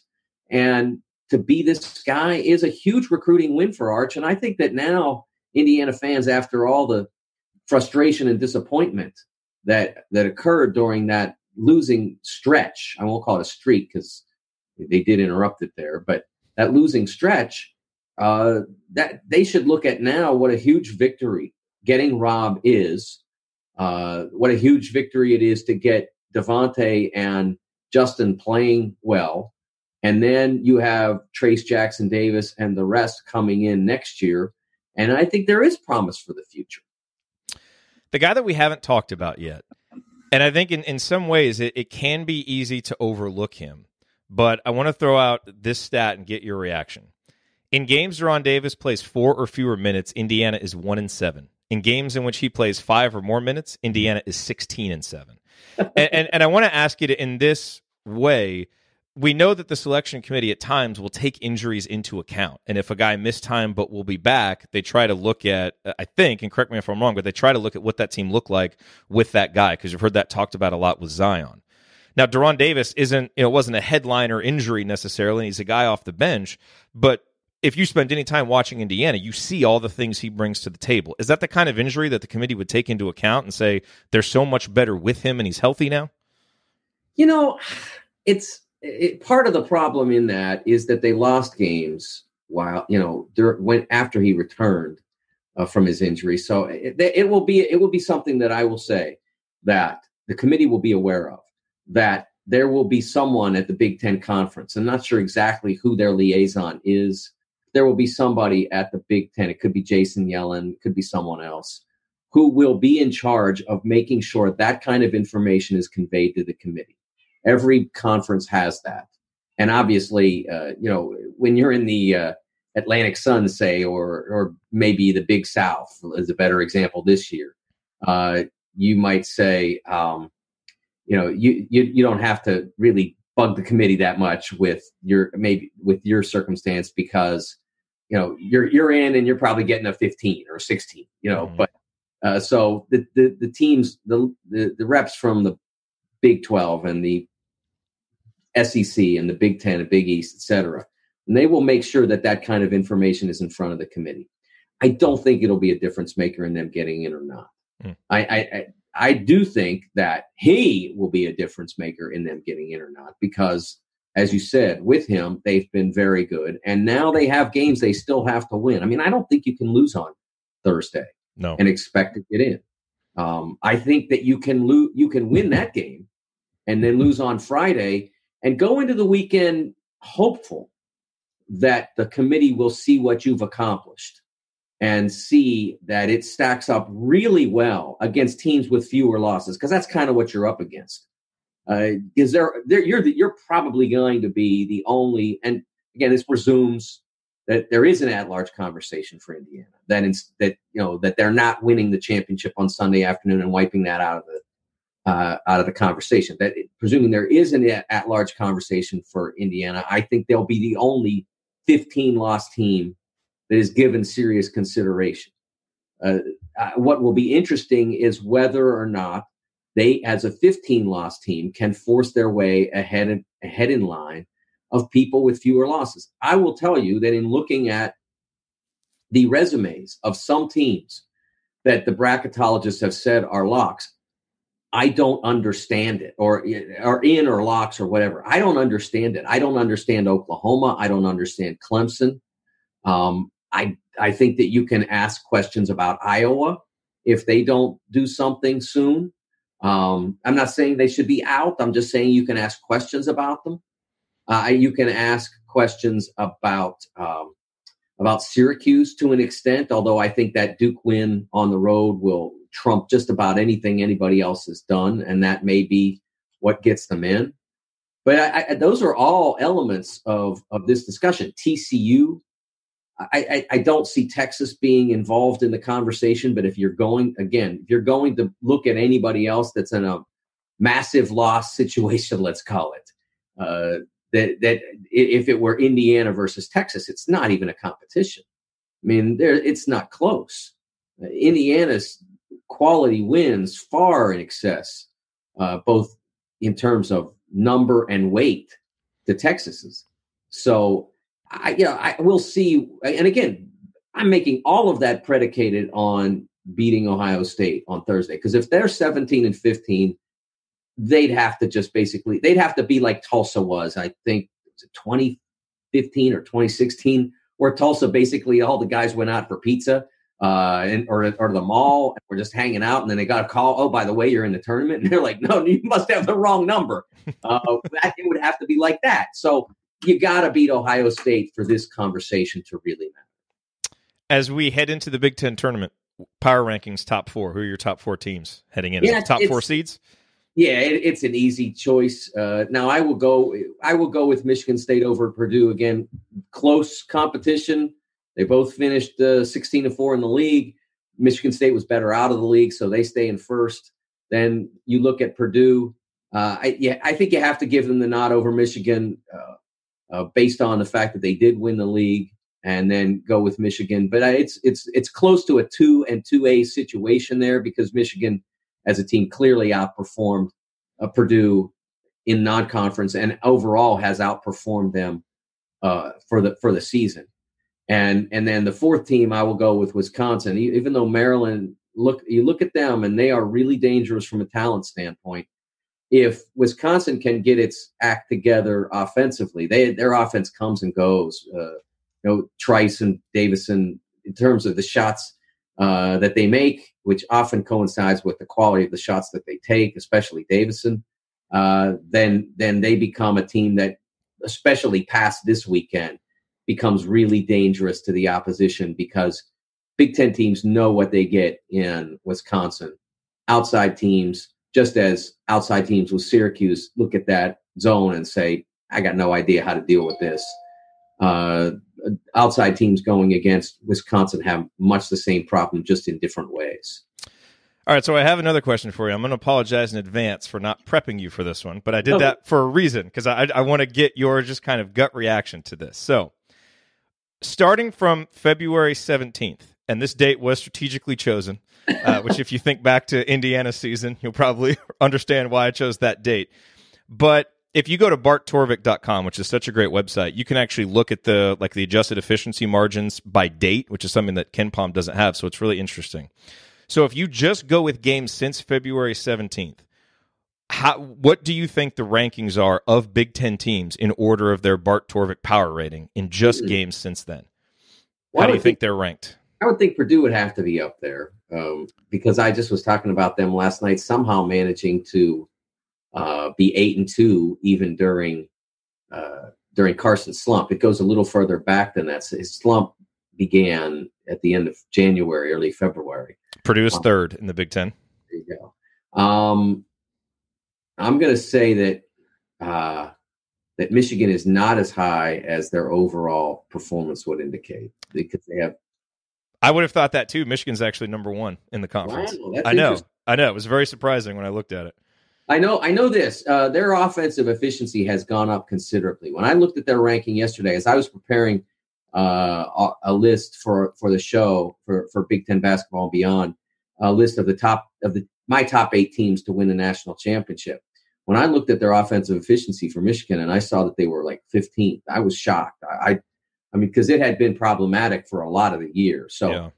and to be this guy is a huge recruiting win for Arch. And I think that now Indiana fans, after all the frustration and disappointment that occurred during that losing stretch, I won't call it a streak because they did interrupt it there, but that losing stretch, that they should look at now what a huge victory getting Rob is, what a huge victory it is to get Devontae and Justin playing well. And then you have Trace Jackson Davis and the rest coming in next year. And I think there is promise for the future. The guy that we haven't talked about yet, and I think in some ways it can be easy to overlook him, but I want to throw out this stat and get your reaction. In games Jerod Davis plays 4 or fewer minutes, Indiana is 1-7. In games in which he plays 5 or more minutes, Indiana is 16-7. and I want to ask you to, in this way, we know that the selection committee at times will take injuries into account. And if a guy missed time but will be back, they try to look at, I think, and correct me if I'm wrong, but they try to look at what that team looked like with that guy, because you've heard that talked about a lot with Zion. Now, Jerod Davis wasn't a headliner injury necessarily, and he's a guy off the bench, but if you spend any time watching Indiana, you see all the things he brings to the table. Is that the kind of injury that the committee would take into account and say, they're so much better with him and he's healthy now? Part of the problem in that is that they lost games while after he returned from his injury. So it will be something that I will say that the committee will be aware of, that there will be someone at the Big Ten Conference. I'm not sure exactly who their liaison is. There will be somebody at the Big Ten. It could be Jason Yellen, it could be someone else, who will be in charge of making sure that kind of information is conveyed to the committee. Every conference has that. And obviously, when you're in the Atlantic Sun, say, or maybe the Big South is a better example this year, you might say, you don't have to really bug the committee that much with your circumstance, because you're in and you're probably getting a 15 or 16, but so the teams, the reps from the Big 12 and the SEC and the Big Ten and Big East, et cetera, and they will make sure that kind of information is in front of the committee. I don't think it'll be a difference maker in them getting in or not. I do think that he will be a difference maker in them getting in or not, because, as you said, with him, they've been very good. And now they have games they still have to win. I mean, I don't think you can lose on Thursday and expect to get in. I think that you can win that game and then lose on Friday and go into the weekend hopeful that the committee will see what you've accomplished and see that it stacks up really well against teams with fewer losses, because that's kind of what you're up against. You're probably going to be the only, and again, this presumes that there is an at-large conversation for Indiana, that they're not winning the championship on Sunday afternoon and wiping that out of the conversation. That presuming there is an at-large conversation for Indiana, I think they'll be the only 15-loss team that is given serious consideration. What will be interesting is whether or not they, as a 15-loss team, can force their way ahead in line of people with fewer losses. I will tell you that in looking at the resumes of some teams that the bracketologists have said are locks, I don't understand it, or in or locks or whatever. I don't understand it. I don't understand Oklahoma. I don't understand Clemson. I think that you can ask questions about Iowa if they don't do something soon. I'm not saying they should be out. I'm just saying you can ask questions about them. You can ask questions about Syracuse to an extent, although I think that Duke win on the road will trump just about anything anybody else has done, and that may be what gets them in. But those are all elements of this discussion. TCU, I don't see Texas being involved in the conversation, but if you're going to look at anybody else that's in a massive loss situation, let's call it, that if it were Indiana versus Texas, it's not even a competition. I mean, it's not close. Indiana's quality wins far in excess, both in terms of number and weight, to Texas's. So I will see. And again, I'm making all of that predicated on beating Ohio State on Thursday, because if they're 17-15, they'd have to be like Tulsa was, I think, 2015 or 2016, where Tulsa basically all the guys went out for pizza or the mall and were just hanging out, and then they got a call, oh, by the way, you're in the tournament, and they're like, no, you must have the wrong number. It would have to be like that. So you got to beat Ohio State for this conversation to really matter. As we head into the Big Ten tournament, power rankings, top four. Who are your top four teams heading in? Top four seeds? Yeah, it's an easy choice. Now I will go with Michigan State over Purdue. Again, close competition. They both finished 16-4 in the league. Michigan State was better out of the league, so they stay in first. Then you look at Purdue. I think you have to give them the nod over Michigan based on the fact that they did win the league, and then go with Michigan. But it's close to a 2 and 2A situation there, because Michigan, as a team, clearly outperformed Purdue in non-conference, and overall has outperformed them for the season. And then the fourth team, I will go with Wisconsin. Even though Maryland, you look at them and they are really dangerous from a talent standpoint. If Wisconsin can get its act together offensively, their offense comes and goes. Trice and Davison, in terms of the shots that they make, which often coincides with the quality of the shots that they take, especially Davison, then they become a team that, especially past this weekend, becomes really dangerous to the opposition, because Big Ten teams know what they get in Wisconsin. Outside teams, just as outside teams with Syracuse, look at that zone and say, I got no idea how to deal with this. Outside teams going against Wisconsin have much the same problem, just in different ways. All right, so I have another question for you. I'm going to apologize in advance for not prepping you for this one, but I did that for a reason, because I want to get your just kind of gut reaction to this. So, starting from February 17th, and this date was strategically chosen, which if you think back to Indiana's season, you'll probably understand why I chose that date. But if you go to barttorvik.com, which is such a great website, you can actually look at the adjusted efficiency margins by date, which is something that KenPom doesn't have, so it's really interesting. So if you just go with games since February 17th, what do you think the rankings are of Big Ten teams in order of their Bart Torvik power rating in just games since then? How do you think they're ranked? I would think Purdue would have to be up there because I just was talking about them last night, somehow managing to be 8-2 even during Carson's slump. It goes a little further back than that. So his slump began at the end of January, early February. Purdue is third in the Big Ten. There you go. I'm going to say that Michigan is not as high as their overall performance would indicate, because they have. I would have thought that too. Michigan's actually number one in the conference. Wow, I know. It was very surprising when I looked at it. I know this. Their offensive efficiency has gone up considerably. When I looked at their ranking yesterday, as I was preparing a list for the show for Big Ten basketball and beyond, a list of my top 8 teams to win the national championship. When I looked at their offensive efficiency for Michigan and I saw that they were like 15th, I was shocked. I mean, because it had been problematic for a lot of the year. So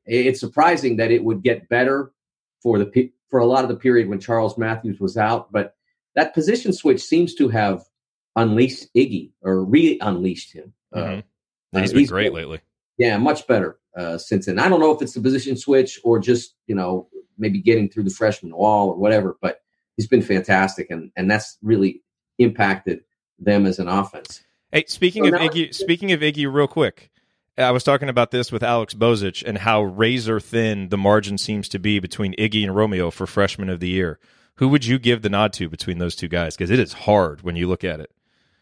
it's surprising that it would get better for a lot of the period when Charles Matthews was out. But that position switch seems to have unleashed Iggy, or re-unleashed him. He's been great lately. Yeah, much better since then. I don't know if it's the position switch or just, maybe getting through the freshman wall or whatever, but he's been fantastic, and that's really impacted them as an offense. Hey, speaking of Iggy, real quick, I was talking about this with Alex Bozich and how razor thin the margin seems to be between Iggy and Romeo for freshman of the year. Who would you give the nod to between those two guys? Because it is hard when you look at it.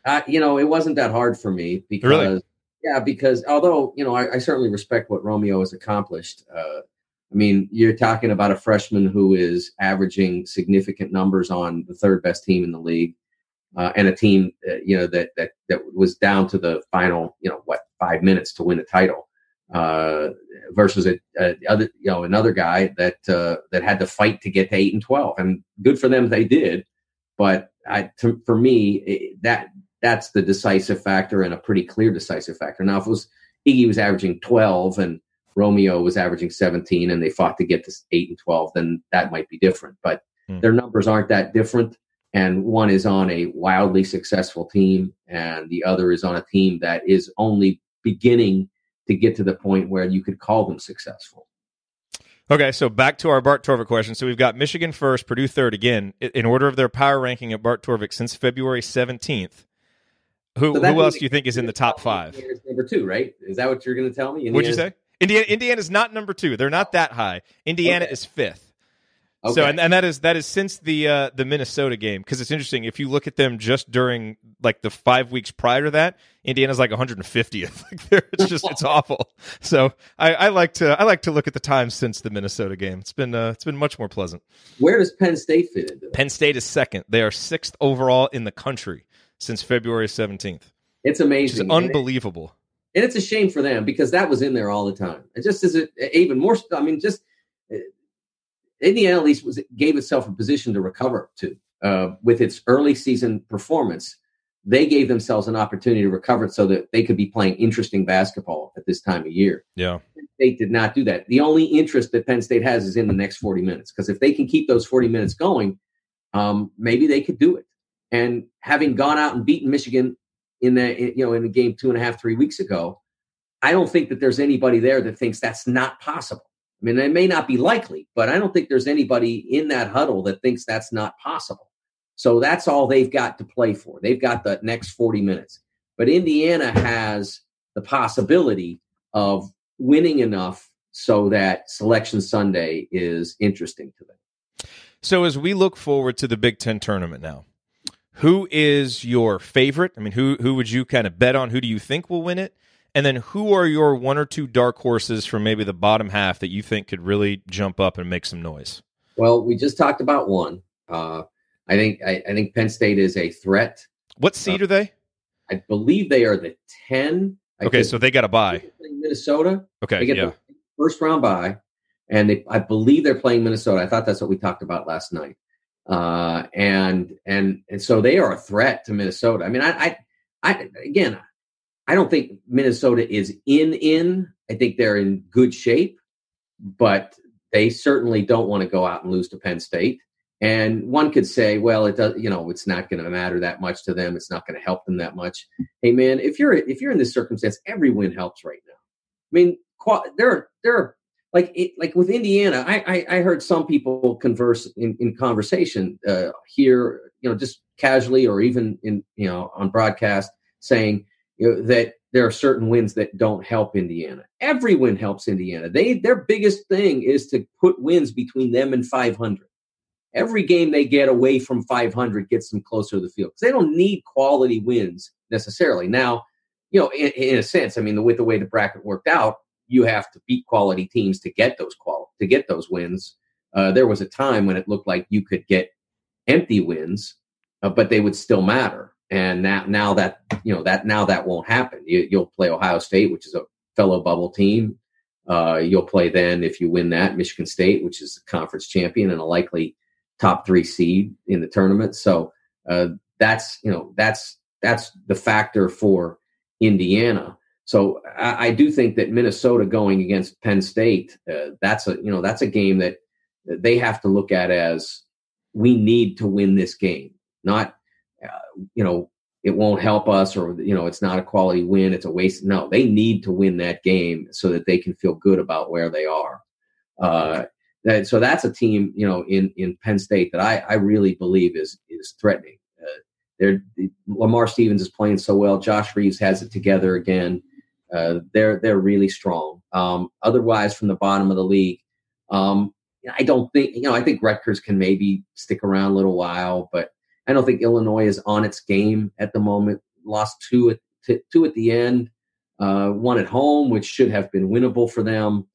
It wasn't that hard for me because, really? Yeah, because although, I certainly respect what Romeo has accomplished. I mean, you're talking about a freshman who is averaging significant numbers on the third best team in the league, and a team, that was down to the final, 5 minutes to win a title, versus another guy that had to fight to get to 8-12, and good for them they did. But for me, that's the decisive factor, and a pretty clear decisive factor. Now, if Iggy was averaging 12 and Romeo was averaging 17 and they fought to get to 8-12, then that might be different. But their numbers aren't that different. And one is on a wildly successful team, and the other is on a team that is only beginning to get to the point where you could call them successful. Okay, so back to our Bart Torvik question. So we've got Michigan first, Purdue third again, in order of their power ranking at Bart Torvik since February 17th. Who else do you think is in the top 5? Indiana's number 2, right? Is that what you're going to tell me? What'd you say? Indiana's not number 2. They're not that high. Indiana is 5th. Okay. So and that is since the Minnesota game, because it's interesting if you look at them just during like the 5 weeks prior to that, Indiana's like 150th. It's awful. So I like to look at the time since the Minnesota game. It's been much more pleasant. Where does Penn State fit into that? Penn State is 2nd. They are 6th overall in the country since February 17th. It's amazing. It's unbelievable. And it's a shame for them because that was in there all the time. It just is even more. I mean, just Indiana at least gave itself a position to recover to with its early season performance. They gave themselves an opportunity to recover so that they could be playing interesting basketball at this time of year. Yeah, Penn State did not do that. The only interest that Penn State has is in the next 40 minutes, because if they can keep those 40 minutes going, maybe they could do it. And having gone out and beaten Michigan in the game 2.5, 3 weeks ago, I don't think that there's anybody there that thinks that's not possible. I mean, it may not be likely, but I don't think there's anybody in that huddle that thinks that's not possible. So that's all they've got to play for. They've got the next 40 minutes. But Indiana has the possibility of winning enough so that Selection Sunday is interesting to them. So as we look forward to the Big Ten tournament now, who is your favorite? I mean, who would you kind of bet on? Who do you think will win it? And then who are your one or two dark horses from maybe the bottom half that you think could really jump up and make some noise? Well, we just talked about one. I think Penn State is a threat. What seed are they? I believe they are the 10. Okay, so they got a bye. Minnesota. Okay, they get the first round bye, and I believe they're playing Minnesota. I thought that's what we talked about last night. And so they are a threat to Minnesota. I mean, I don't think Minnesota is in. I think they're in good shape, but they certainly don't want to go out and lose to Penn State. And one could say, well, it does, it's not going to matter that much to them. It's not going to help them that much. Hey, man, if you're in this circumstance, every win helps right now. I mean, they're like with Indiana. I heard some people converse in conversation here, just casually or even on broadcast saying that there are certain wins that don't help Indiana. Every win helps Indiana. Their biggest thing is to put wins between them and 500. Every game they get away from 500 gets them closer to the field because they don't need quality wins necessarily. Now, in a sense, I mean, with the way the bracket worked out, you have to beat quality teams to get those wins. There was a time when it looked like you could get empty wins, but they would still matter. And now that won't happen. You'll play Ohio State, which is a fellow bubble team. You'll play then, if you win that, Michigan State, which is the conference champion and a likely top 3 seed in the tournament. So that's the factor for Indiana. So I do think that Minnesota going against Penn State, that's a game that they have to look at as we need to win this game. Not, it won't help us or, it's not a quality win. It's a waste. No, they need to win that game so that they can feel good about where they are. So that's a team, in Penn State that I really believe is threatening. Lamar Stevens is playing so well. Josh Reeves has it together again. They're really strong. Otherwise, from the bottom of the league, I don't think, I think Rutgers can maybe stick around a little while, but I don't think Illinois is on its game at the moment. Lost two at the end, one at home, which should have been winnable for them.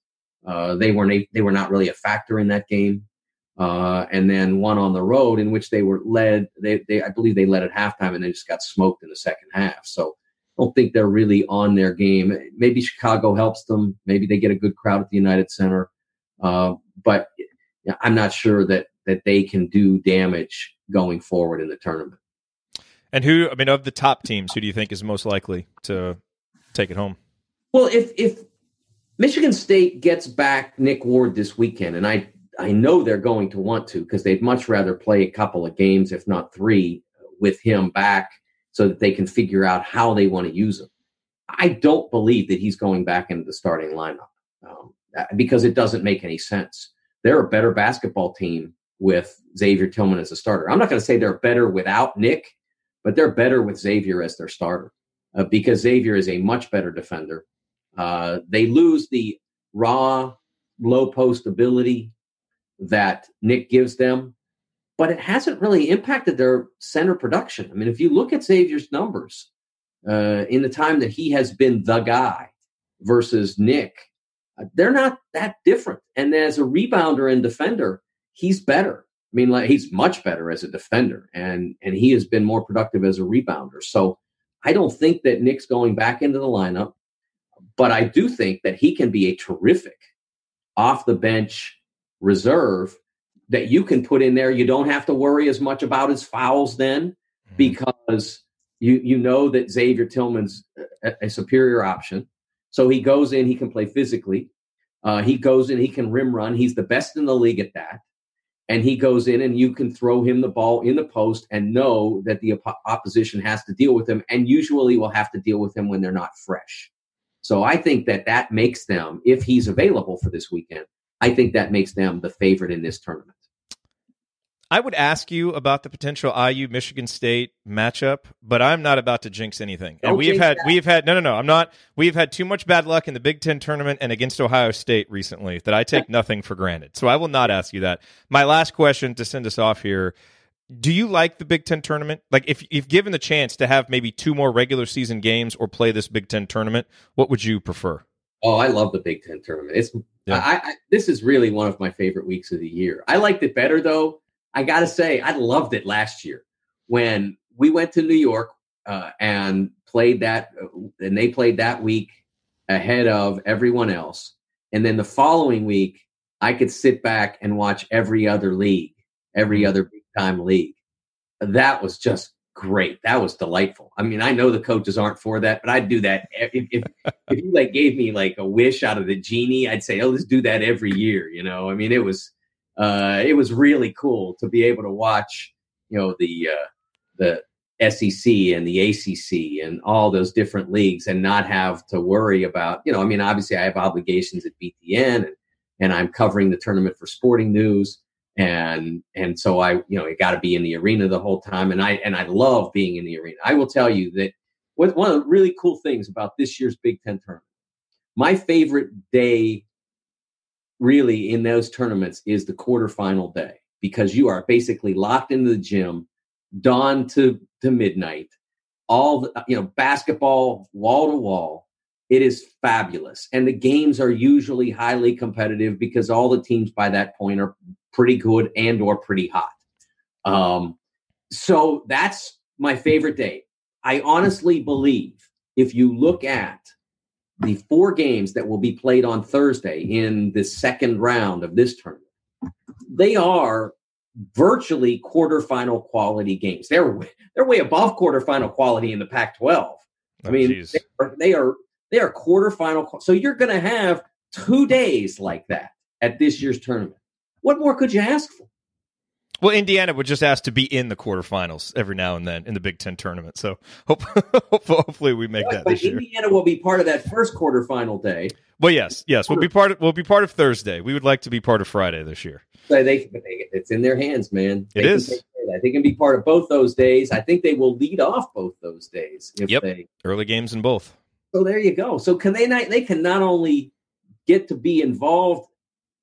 They were not really a factor in that game. And then one on the road in which they were led. I believe they led at halftime and they just got smoked in the second half. So I don't think they're really on their game. Maybe Chicago helps them. Maybe they get a good crowd at the United Center. But I'm not sure that they can do damage going forward in the tournament. And of the top teams, who do you think is most likely to take it home? Well, if Michigan State gets back Nick Ward this weekend, and I know they're going to want to because they'd much rather play a couple of games, if not 3, with him back so that they can figure out how they want to use him. I don't believe that he's going back into the starting lineup because it doesn't make any sense. They're a better basketball team with Xavier Tillman as a starter. I'm not going to say they're better without Nick, but they're better with Xavier as their starter because Xavier is a much better defender. They lose the raw, low post ability that Nick gives them, but it hasn't really impacted their center production. I mean, if you look at Xavier's numbers in the time that he has been the guy versus Nick, they're not that different. And as a rebounder and defender, he's better. I mean, he's much better as a defender, and he has been more productive as a rebounder. So I don't think that Nick's going back into the lineup, but I do think that he can be a terrific off-the-bench reserve that you can put in there. You don't have to worry as much about his fouls then because you know that Xavier Tillman's a superior option. So he goes in, he can play physically. He goes in, he can rim run. He's the best in the league at that. And he goes in and you can throw him the ball in the post and know that the opposition has to deal with him and usually will have to deal with him when they're not fresh. So I think that makes them, if he's available for this weekend, I think that makes them the favorite in this tournament. I would ask you about the potential IU-Michigan State matchup, but I'm not about to jinx anything. And we've had I'm not. We've had too much bad luck in the Big Ten tournament and against Ohio State recently that I take nothing for granted. So I will not ask you that. My last question to send us off here: Do you like the Big Ten tournament? Like, if given the chance to have maybe 2 more regular season games or play this Big Ten tournament, what would you prefer? Oh, I love the Big Ten tournament. This is really one of my favorite weeks of the year. I liked it better, though. I got to say, I loved it last year when we went to New York and played that, and they played that week ahead of everyone else. And then the following week, I could sit back and watch every other league, every other big time league. That was just great. That was delightful. I mean, I know the coaches aren't for that, but I'd do that. If you like gave me like a wish out of the genie, I'd say, oh, let's do that every year. You know, I mean, it was really cool to be able to watch, you know, the SEC and the ACC and all those different leagues and not have to worry about, you know, I mean, obviously I have obligations at BTN and I'm covering the tournament for Sporting News. And so I got to be in the arena the whole time. And I love being in the arena. I will tell you that one of the really cool things about this year's Big Ten tournament, my favorite day really in those tournaments is the quarterfinal day, because you are basically locked into the gym, dawn to midnight, all the, basketball wall to wall. It is fabulous. And the games are usually highly competitive because all the teams by that point are pretty good and or pretty hot. So that's my favorite day. I honestly believe if you look at the 4 games that will be played on Thursday in the second round of this tournament, they are virtually quarterfinal quality games. They're way above quarterfinal quality in the Pac-12. I mean, they are quarterfinal. So you're going to have 2 days like that at this year's tournament. What more could you ask for? Well, Indiana would just ask to be in the quarterfinals every now and then in the Big Ten tournament. So hopefully we make that this year. Indiana will be part of that first quarterfinal day. Well, yes, we'll be part of Thursday. We would like to be part of Friday this year. So it's in their hands, man. It is. They can be part of both those days. I think they will lead off both those days. Early games in both. So there you go. So they can not only get to be involved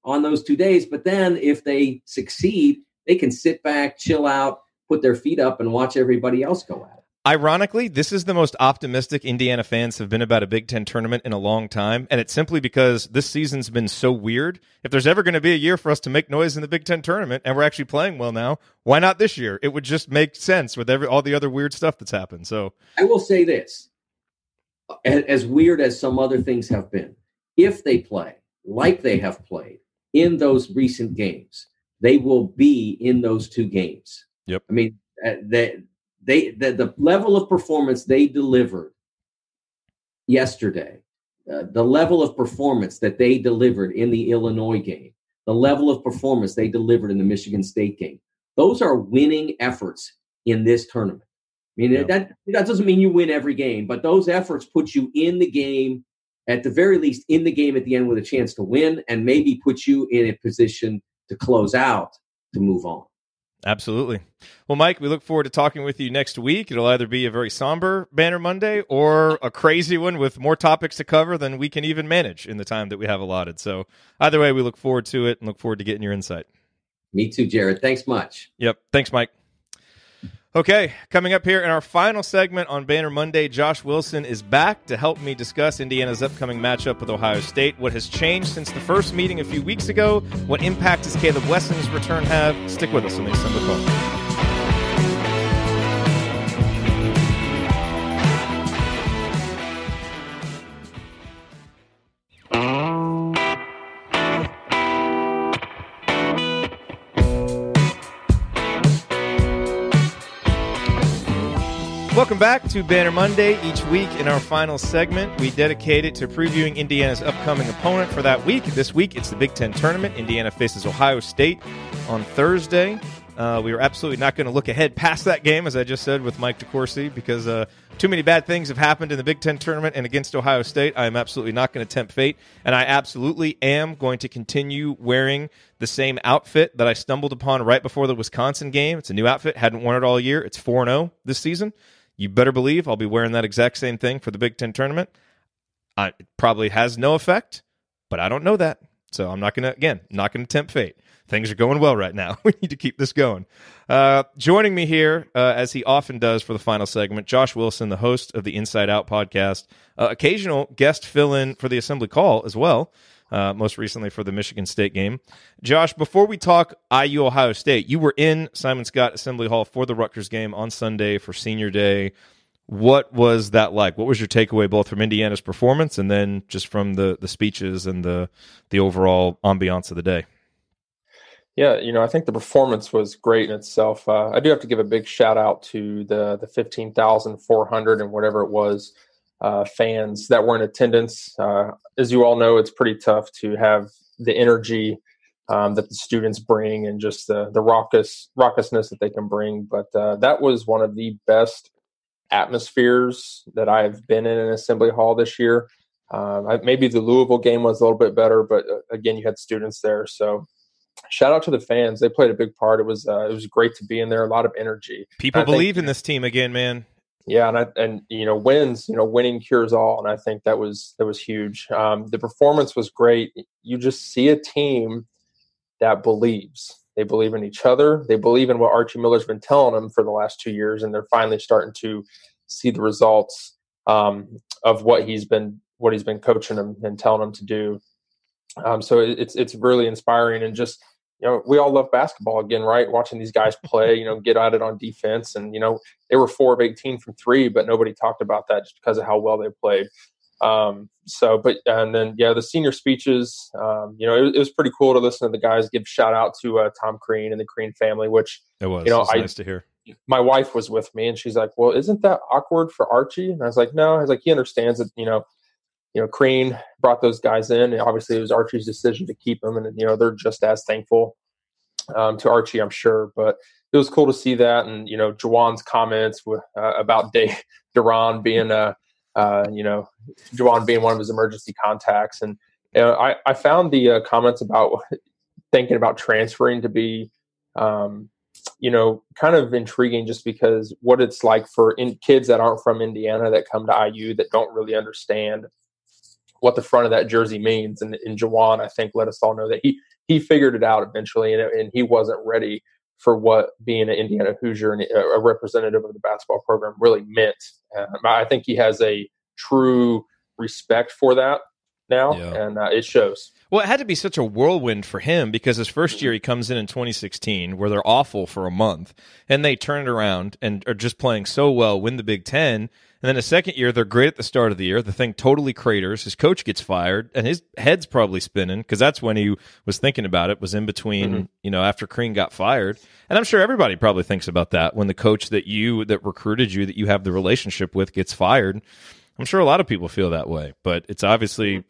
on those 2 days, but then if they succeed, they can sit back, chill out, put their feet up, and watch everybody else go at it. Ironically, this is the most optimistic Indiana fans have been about a Big Ten tournament in a long time, and it's simply because this season's been so weird. If there's ever going to be a year for us to make noise in the Big Ten tournament, and we're actually playing well now, why not this year? It would just make sense with all the other weird stuff that's happened. So I will say this, as weird as some other things have been, if they play like they have played in those recent games, they will be in those 2 games. Yep. I mean, the level of performance they delivered yesterday, the level of performance that they delivered in the Illinois game, the level of performance they delivered in the Michigan State game, those are winning efforts in this tournament. I mean, that doesn't mean you win every game, but those efforts put you in the game, at the very least in the game at the end with a chance to win, and maybe put you in a position to close out to move on. Absolutely. Well, Mike, we look forward to talking with you next week. It'll either be a very somber Banner Monday or a crazy one with more topics to cover than we can even manage in the time that we have allotted. So either way, we look forward to it and look forward to getting your insight. Me too, Jerod. Thanks much. Yep. Thanks, Mike. Okay, coming up here in our final segment on Banner Monday, Josh Wilson is back to help me discuss Indiana's upcoming matchup with Ohio State, what has changed since the first meeting a few weeks ago, what impact does Caleb Wesson's return have. Stick with us on the December call. Welcome back to Banner Monday. Each week in our final segment, we dedicate it to previewing Indiana's upcoming opponent for that week. This week, it's the Big Ten Tournament. Indiana faces Ohio State on Thursday. We are absolutely not going to look ahead past that game, as I just said, with Mike DeCourcy, because too many bad things have happened in the Big Ten Tournament and against Ohio State. I am absolutely not going to tempt fate, and I absolutely am going to continue wearing the same outfit that I stumbled upon right before the Wisconsin game. It's a new outfit. Hadn't worn it all year. It's 4-0 this season. You better believe I'll be wearing that exact same thing for the Big Ten Tournament. It probably has no effect, but I don't know that. So I'm not going to tempt fate. Things are going well right now. We need to keep this going. Joining me here, as he often does for the final segment, Josh Wilson, the host of the Inside Out podcast, occasional guest fill-in for the Assembly Call as well, most recently for the Michigan State game. Josh, before we talk IU Ohio State, you were in Simon Skjodt Assembly Hall for the Rutgers game on Sunday for Senior Day. What was that like? What was your takeaway both from Indiana's performance and then just from the speeches and the overall ambiance of the day? Yeah, I think the performance was great in itself. I do have to give a big shout out to the 15,400 and whatever it was fans that were in attendance. As you all know, it's pretty tough to have the energy that the students bring and just the raucousness that they can bring. But that was one of the best atmospheres that I've been in an Assembly Hall this year. Maybe the Louisville game was a little bit better, but again, you had students there. So shout out to the fans. They played a big part. It was great to be in there. A lot of energy. People believe in this team again, man. Yeah. Winning cures all. And I think that was huge. The performance was great. You just see a team that believes. They believe in each other. They believe in what Archie Miller's been telling them for the last 2 years, and they're finally starting to see the results of what he's been coaching them and telling them to do. So it's really inspiring, and just we all love basketball again, right? Watching these guys play, get at it on defense, and they were 4 of 18 from 3, but nobody talked about that just because of how well they played. The senior speeches, it was pretty cool to listen to the guys give shout out to Tom Crean and the Crean family, which it was nice to hear. My wife was with me and she's like, well, isn't that awkward for Archie? And I was like, no, I was like, he understands that, Crean brought those guys in, and obviously it was Archie's decision to keep them. And, they're just as thankful to Archie, I'm sure, but it was cool to see that. And, Juwan's comments about Duran being Juwan being one of his emergency contacts. And I found the comments about thinking about transferring to be, kind of intriguing, just because what it's like for kids that aren't from Indiana that come to IU that don't really understand what the front of that jersey means. And Juwan, I think, let us all know that he figured it out eventually, and he wasn't ready for what being an Indiana Hoosier and a representative of the basketball program really meant. I think he has a true respect for that now, and it shows. Well, it had to be such a whirlwind for him, because his first year he comes in 2016, where they're awful for a month, and they turn it around and are just playing so well, win the Big Ten. And then the second year, they're great at the start of the year. The thing totally craters. His coach gets fired, and his head's probably spinning, because that's when he was thinking about it, was in between, after Crean got fired. And I'm sure everybody probably thinks about that when the coach that recruited you, that you have the relationship with, gets fired. I'm sure a lot of people feel that way, but it's obviously,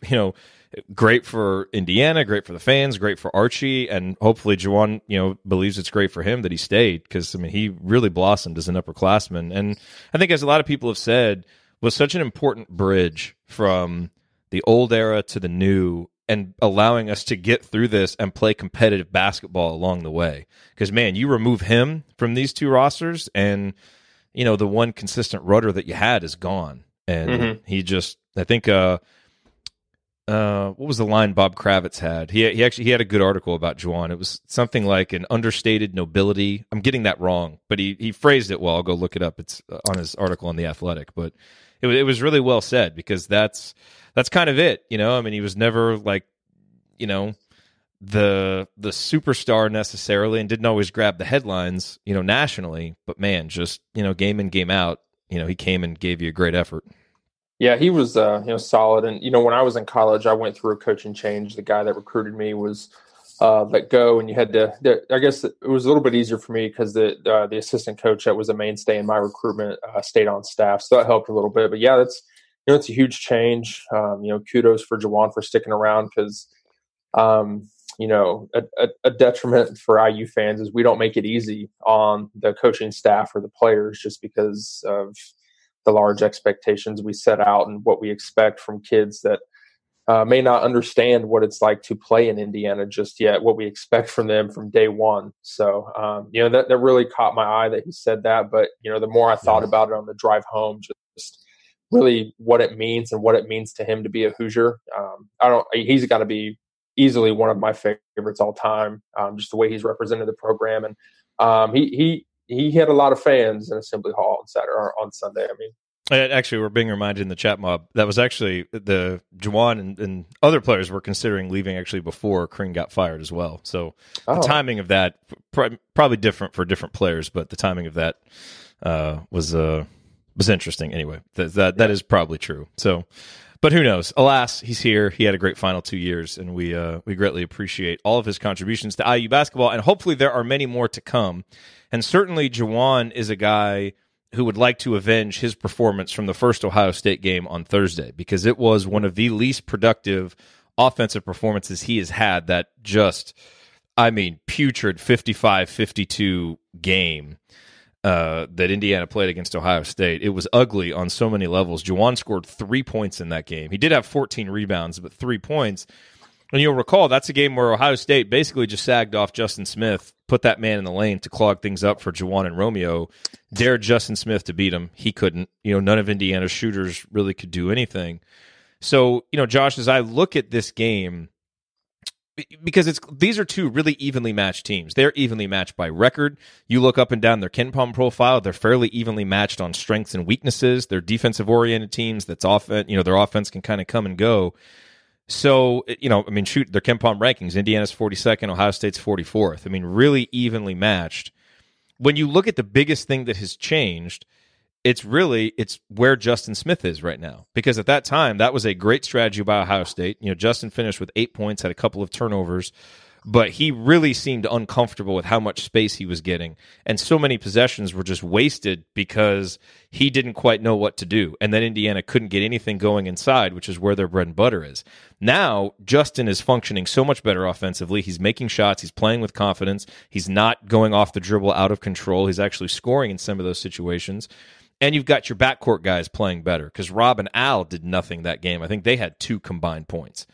great for Indiana, great for the fans, great for Archie, and hopefully Juwan, believes it's great for him that he stayed, because, he really blossomed as an upperclassman. And I think, as a lot of people have said, was such an important bridge from the old era to the new, and allowing us to get through this and play competitive basketball along the way. Because, man, you remove him from these two rosters, and, the one consistent rudder that you had is gone. And he just, I think, what was the line Bob Kravitz had? He had a good article about Juwan. It was something like an understated nobility. I'm getting that wrong, but he phrased it well. I'll go look it up. It's on his article on The Athletic, but it was really well said, because that's kind of it. He was never like, the superstar necessarily, and didn't always grab the headlines, nationally, but man, just, game in, game out, he came and gave you a great effort. Yeah, he was, solid. And, when I was in college, I went through a coaching change. The guy that recruited me was let go, and you had to, I guess it was a little bit easier for me, because the assistant coach that was a mainstay in my recruitment stayed on staff. So that helped a little bit. But yeah, it's a huge change. Kudos for Juwan for sticking around, because, a detriment for IU fans is we don't make it easy on the coaching staff or the players, just because of the large expectations we set out and what we expect from kids that may not understand what it's like to play in Indiana just yet, what we expect from them from day one. So, that really caught my eye that he said that. But, the more I thought about it on the drive home, just really what it means and what it means to him to be a Hoosier. He's got to be easily one of my favorites all time. Just the way he's represented the program, and he had a lot of fans in Assembly Hall on Sunday. I mean, actually, we're being reminded in the chat mob that was actually the Juwan and other players were considering leaving actually before Crean got fired as well. So the timing of that probably different for different players, but the timing of that was interesting. Anyway, that is probably true. So, but who knows? Alas, he's here. He had a great final 2 years, and we greatly appreciate all of his contributions to IU basketball, and hopefully there are many more to come. And certainly Juwan is a guy who would like to avenge his performance from the first Ohio State game on Thursday, because it was one of the least productive offensive performances he has had. That just, putrid 55-52 game that Indiana played against Ohio State. It was ugly on so many levels. Juwan scored 3 points in that game. He did have 14 rebounds, but 3 points. And you'll recall that's a game where Ohio State basically just sagged off Justin Smith, put that man in the lane to clog things up for Juwan and Romeo, dared Justin Smith to beat him. He couldn't. None of Indiana's shooters really could do anything. So, Josh, as I look at this game, because these are two really evenly matched teams. They're evenly matched by record. You look up and down their KenPom profile, they're fairly evenly matched on strengths and weaknesses. They're defensive-oriented teams that's often, their offense can kind of come and go. So, their KenPom rankings, Indiana's 42nd, Ohio State's 44th. Really evenly matched. When you look at the biggest thing that has changed, it's where Justin Smith is right now. Because at that time, that was a great strategy by Ohio State. Justin finished with 8 points, had a couple of turnovers, but he really seemed uncomfortable with how much space he was getting. And so many possessions were just wasted because he didn't quite know what to do. And then Indiana couldn't get anything going inside, which is where their bread and butter is. Now, Justin is functioning so much better offensively. He's making shots. He's playing with confidence. He's not going off the dribble out of control. He's actually scoring in some of those situations. And you've got your backcourt guys playing better, because Rob and Al did nothing that game. I think they had 2 combined points.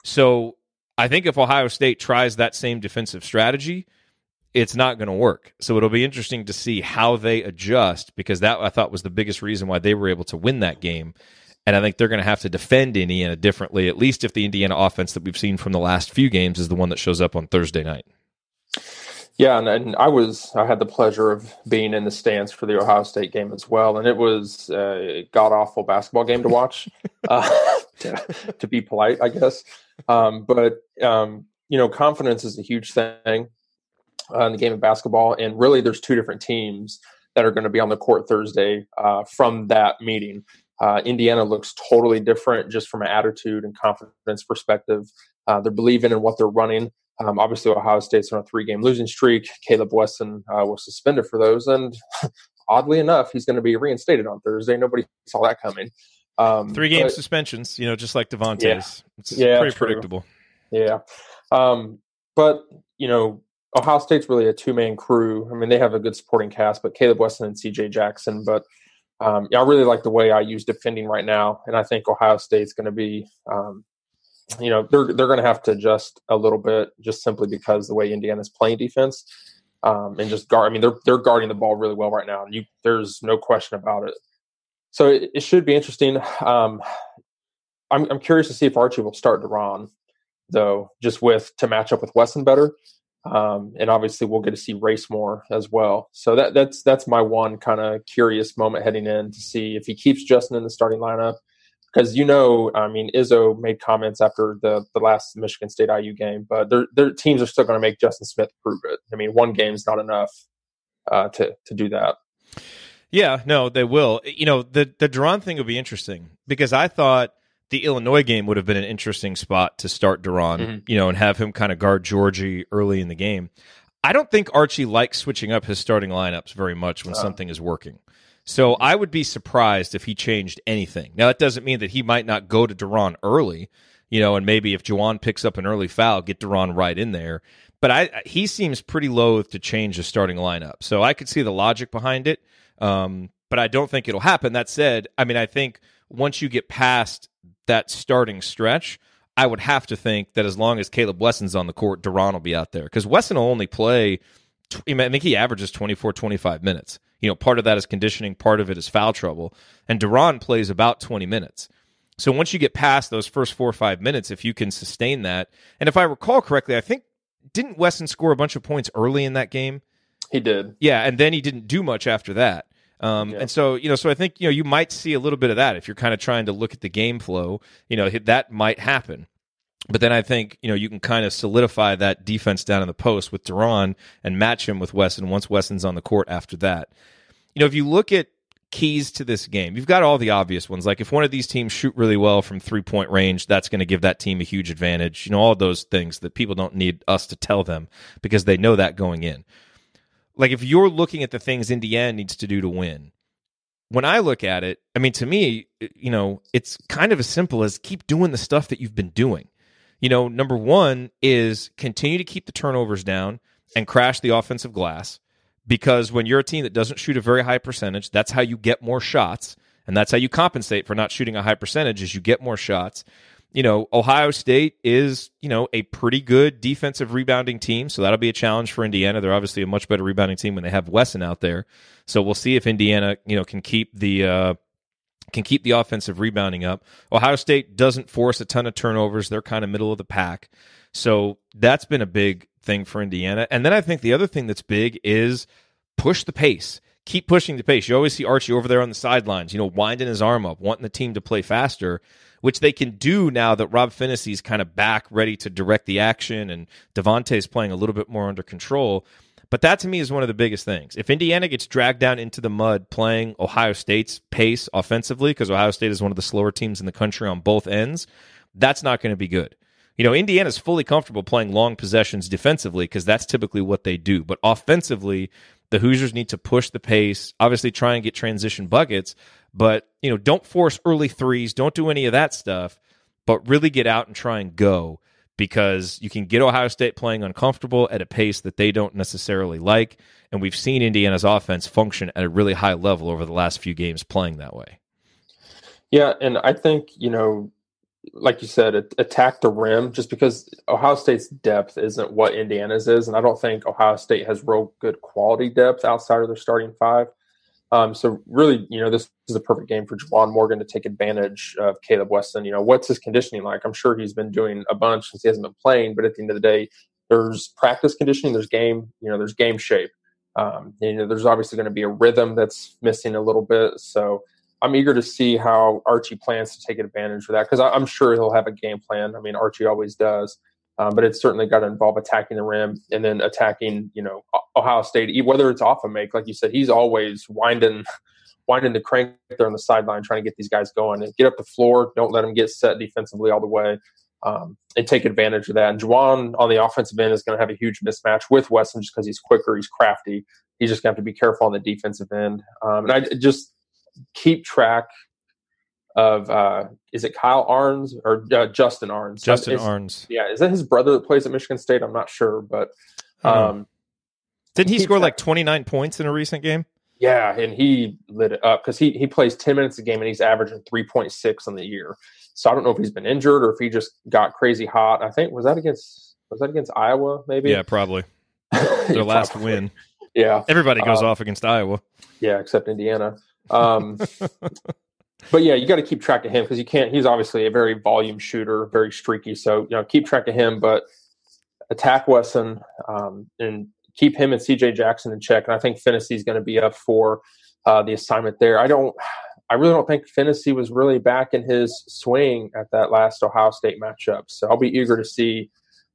So I think if Ohio State tries that same defensive strategy, it's not going to work. So it'll be interesting to see how they adjust, because that, I thought, was the biggest reason why they were able to win that game. And I think they're going to have to defend Indiana differently, at least if the Indiana offense that we've seen from the last few games is the one that shows up on Thursday night. Yeah, and I had the pleasure of being in the stands for the Ohio State game as well, and it was a god-awful basketball game to watch, to be polite, I guess. But confidence is a huge thing in the game of basketball, and really there's 2 different teams that are going to be on the court Thursday from that meeting. Indiana looks totally different just from an attitude and confidence perspective. They're believing in what they're running. Obviously, Ohio State's on a 3-game losing streak. Caleb Wesson was suspended for those, and oddly enough, he's going to be reinstated on Thursday. Nobody saw that coming. 3-game suspensions, just like Devontae's. Yeah, it's pretty true. predictable. Yeah. But, Ohio State's really a 2-man crew. They have a good supporting cast, but Caleb Wesson and CJ Jackson. But I really like the way IU's defending right now, and I think Ohio State's going to be they're going to have to adjust a little bit, just simply because the way Indiana's playing defense, and just guard. They're guarding the ball really well right now, and there's no question about it. So it should be interesting. I'm curious to see if Archie will start Duran, though, just to match up with Wesson better, and obviously we'll get to see Race more as well. So that's my one kind of curious moment heading in, to see if he keeps Justin in the starting lineup. Because, Izzo made comments after the last Michigan State IU game, but their teams are still going to make Justin Smith prove it. One game's not enough to do that. Yeah, no, they will. The Duran thing will be interesting, because I thought the Illinois game would have been an interesting spot to start Duran, and have him kind of guard Georgie early in the game. I don't think Archie likes switching up his starting lineups very much when something is working. So I would be surprised if he changed anything. Now, that doesn't mean that he might not go to Duran early, and maybe if Juwan picks up an early foul, get Duran right in there. But he seems pretty loath to change his starting lineup. So I could see the logic behind it, but I don't think it'll happen. That said, I think once you get past that starting stretch, I would have to think that as long as Caleb Wesson's on the court, Duran will be out there. Because Wesson will only play, I think he averages 24, 25 minutes. Part of that is conditioning, part of it is foul trouble. And Duran plays about 20 minutes. So once you get past those first 4 or 5 minutes, if you can sustain that, and if I recall correctly, I think, didn't Wesson score a bunch of points early in that game? He did. Yeah, and then he didn't do much after that. And so, so I think, you might see a little bit of that if you're kind of trying to look at the game flow, that might happen. But then I think, you can kind of solidify that defense down in the post with Duran and match him with Wesson once Wesson's on the court after that. If you look at keys to this game, you've got all the obvious ones. Like if one of these teams shoot really well from 3-point range, that's going to give that team a huge advantage. All those things that people don't need us to tell them because they know that going in. Like if you're looking at the things Indiana needs to do to win, when I look at it, I mean, to me, it's kind of as simple as keep doing the stuff that you've been doing. Number one is continue to keep the turnovers down and crash the offensive glass. Because when you're a team that doesn't shoot a very high percentage, that's how you get more shots, and that's how you compensate for not shooting a high percentage is you get more shots. Ohio State is, a pretty good defensive rebounding team, so that'll be a challenge for Indiana. They're obviously a much better rebounding team when they have Wesson out there. So we'll see if Indiana, can keep the offensive rebounding up. Ohio State doesn't force a ton of turnovers. They're kind of middle of the pack. So that's been a big thing for Indiana. And then I think the other thing that's big is push the pace. Keep pushing the pace. You always see Archie over there on the sidelines, winding his arm up, wanting the team to play faster, which they can do now that Rob Phinissee's kind of back, ready to direct the action, and Devontae's playing a little bit more under control. But that, to me, is one of the biggest things. If Indiana gets dragged down into the mud playing Ohio State's pace offensively, because Ohio State is one of the slower teams in the country on both ends, that's not going to be good. Indiana's fully comfortable playing long possessions defensively because that's typically what they do. But offensively, the Hoosiers need to push the pace, obviously try and get transition buckets, but, don't force early threes, don't do any of that stuff, but really get out and try and go because you can get Ohio State playing uncomfortable at a pace that they don't necessarily like, and we've seen Indiana's offense function at a really high level over the last few games playing that way. Yeah, and I think, like you said, attack the rim just because Ohio State's depth isn't what Indiana's is. And I don't think Ohio State has real good quality depth outside of their starting five. So really, this is a perfect game for Juwan Morgan to take advantage of Caleb Wesson. What's his conditioning like? I'm sure he's been doing a bunch since he hasn't been playing, but at the end of the day, there's practice conditioning, there's game, there's game shape. There's obviously going to be a rhythm that's missing a little bit. So I'm eager to see how Archie plans to take advantage of that because I'm sure he'll have a game plan. I mean, Archie always does, but it's certainly got to involve attacking the rim and then attacking, Ohio State, whether it's off a make. Like you said, he's always winding the crank there on the sideline, trying to get these guys going and get up the floor. Don't let them get set defensively all the way and take advantage of that. And Juwan on the offensive end is going to have a huge mismatch with Wesson just because he's quicker, he's crafty. He's just going to have to be careful on the defensive end. And I just keep track of is it Kyle Arns or Justin Arns? Justin Arns. Yeah, is that his brother that plays at Michigan State? I'm not sure, but didn't he score like 29 points in a recent game? Yeah, and he lit it up because he plays 10 minutes a game and he's averaging 3.6 on the year. So I don't know if he's been injured or if he just got crazy hot. I think was that against Iowa? Maybe. Yeah, probably their last win. Yeah, everybody goes off against Iowa. Yeah, except Indiana. But yeah, you got to keep track of him because you can't. He's obviously a very volume shooter, very streaky. So keep track of him, but attack Wesson and keep him and CJ Jackson in check. And I think Phinissee's going to be up for the assignment there. I really don't think Phinisee was really back in his swing at that last Ohio State matchup. So I'll be eager to see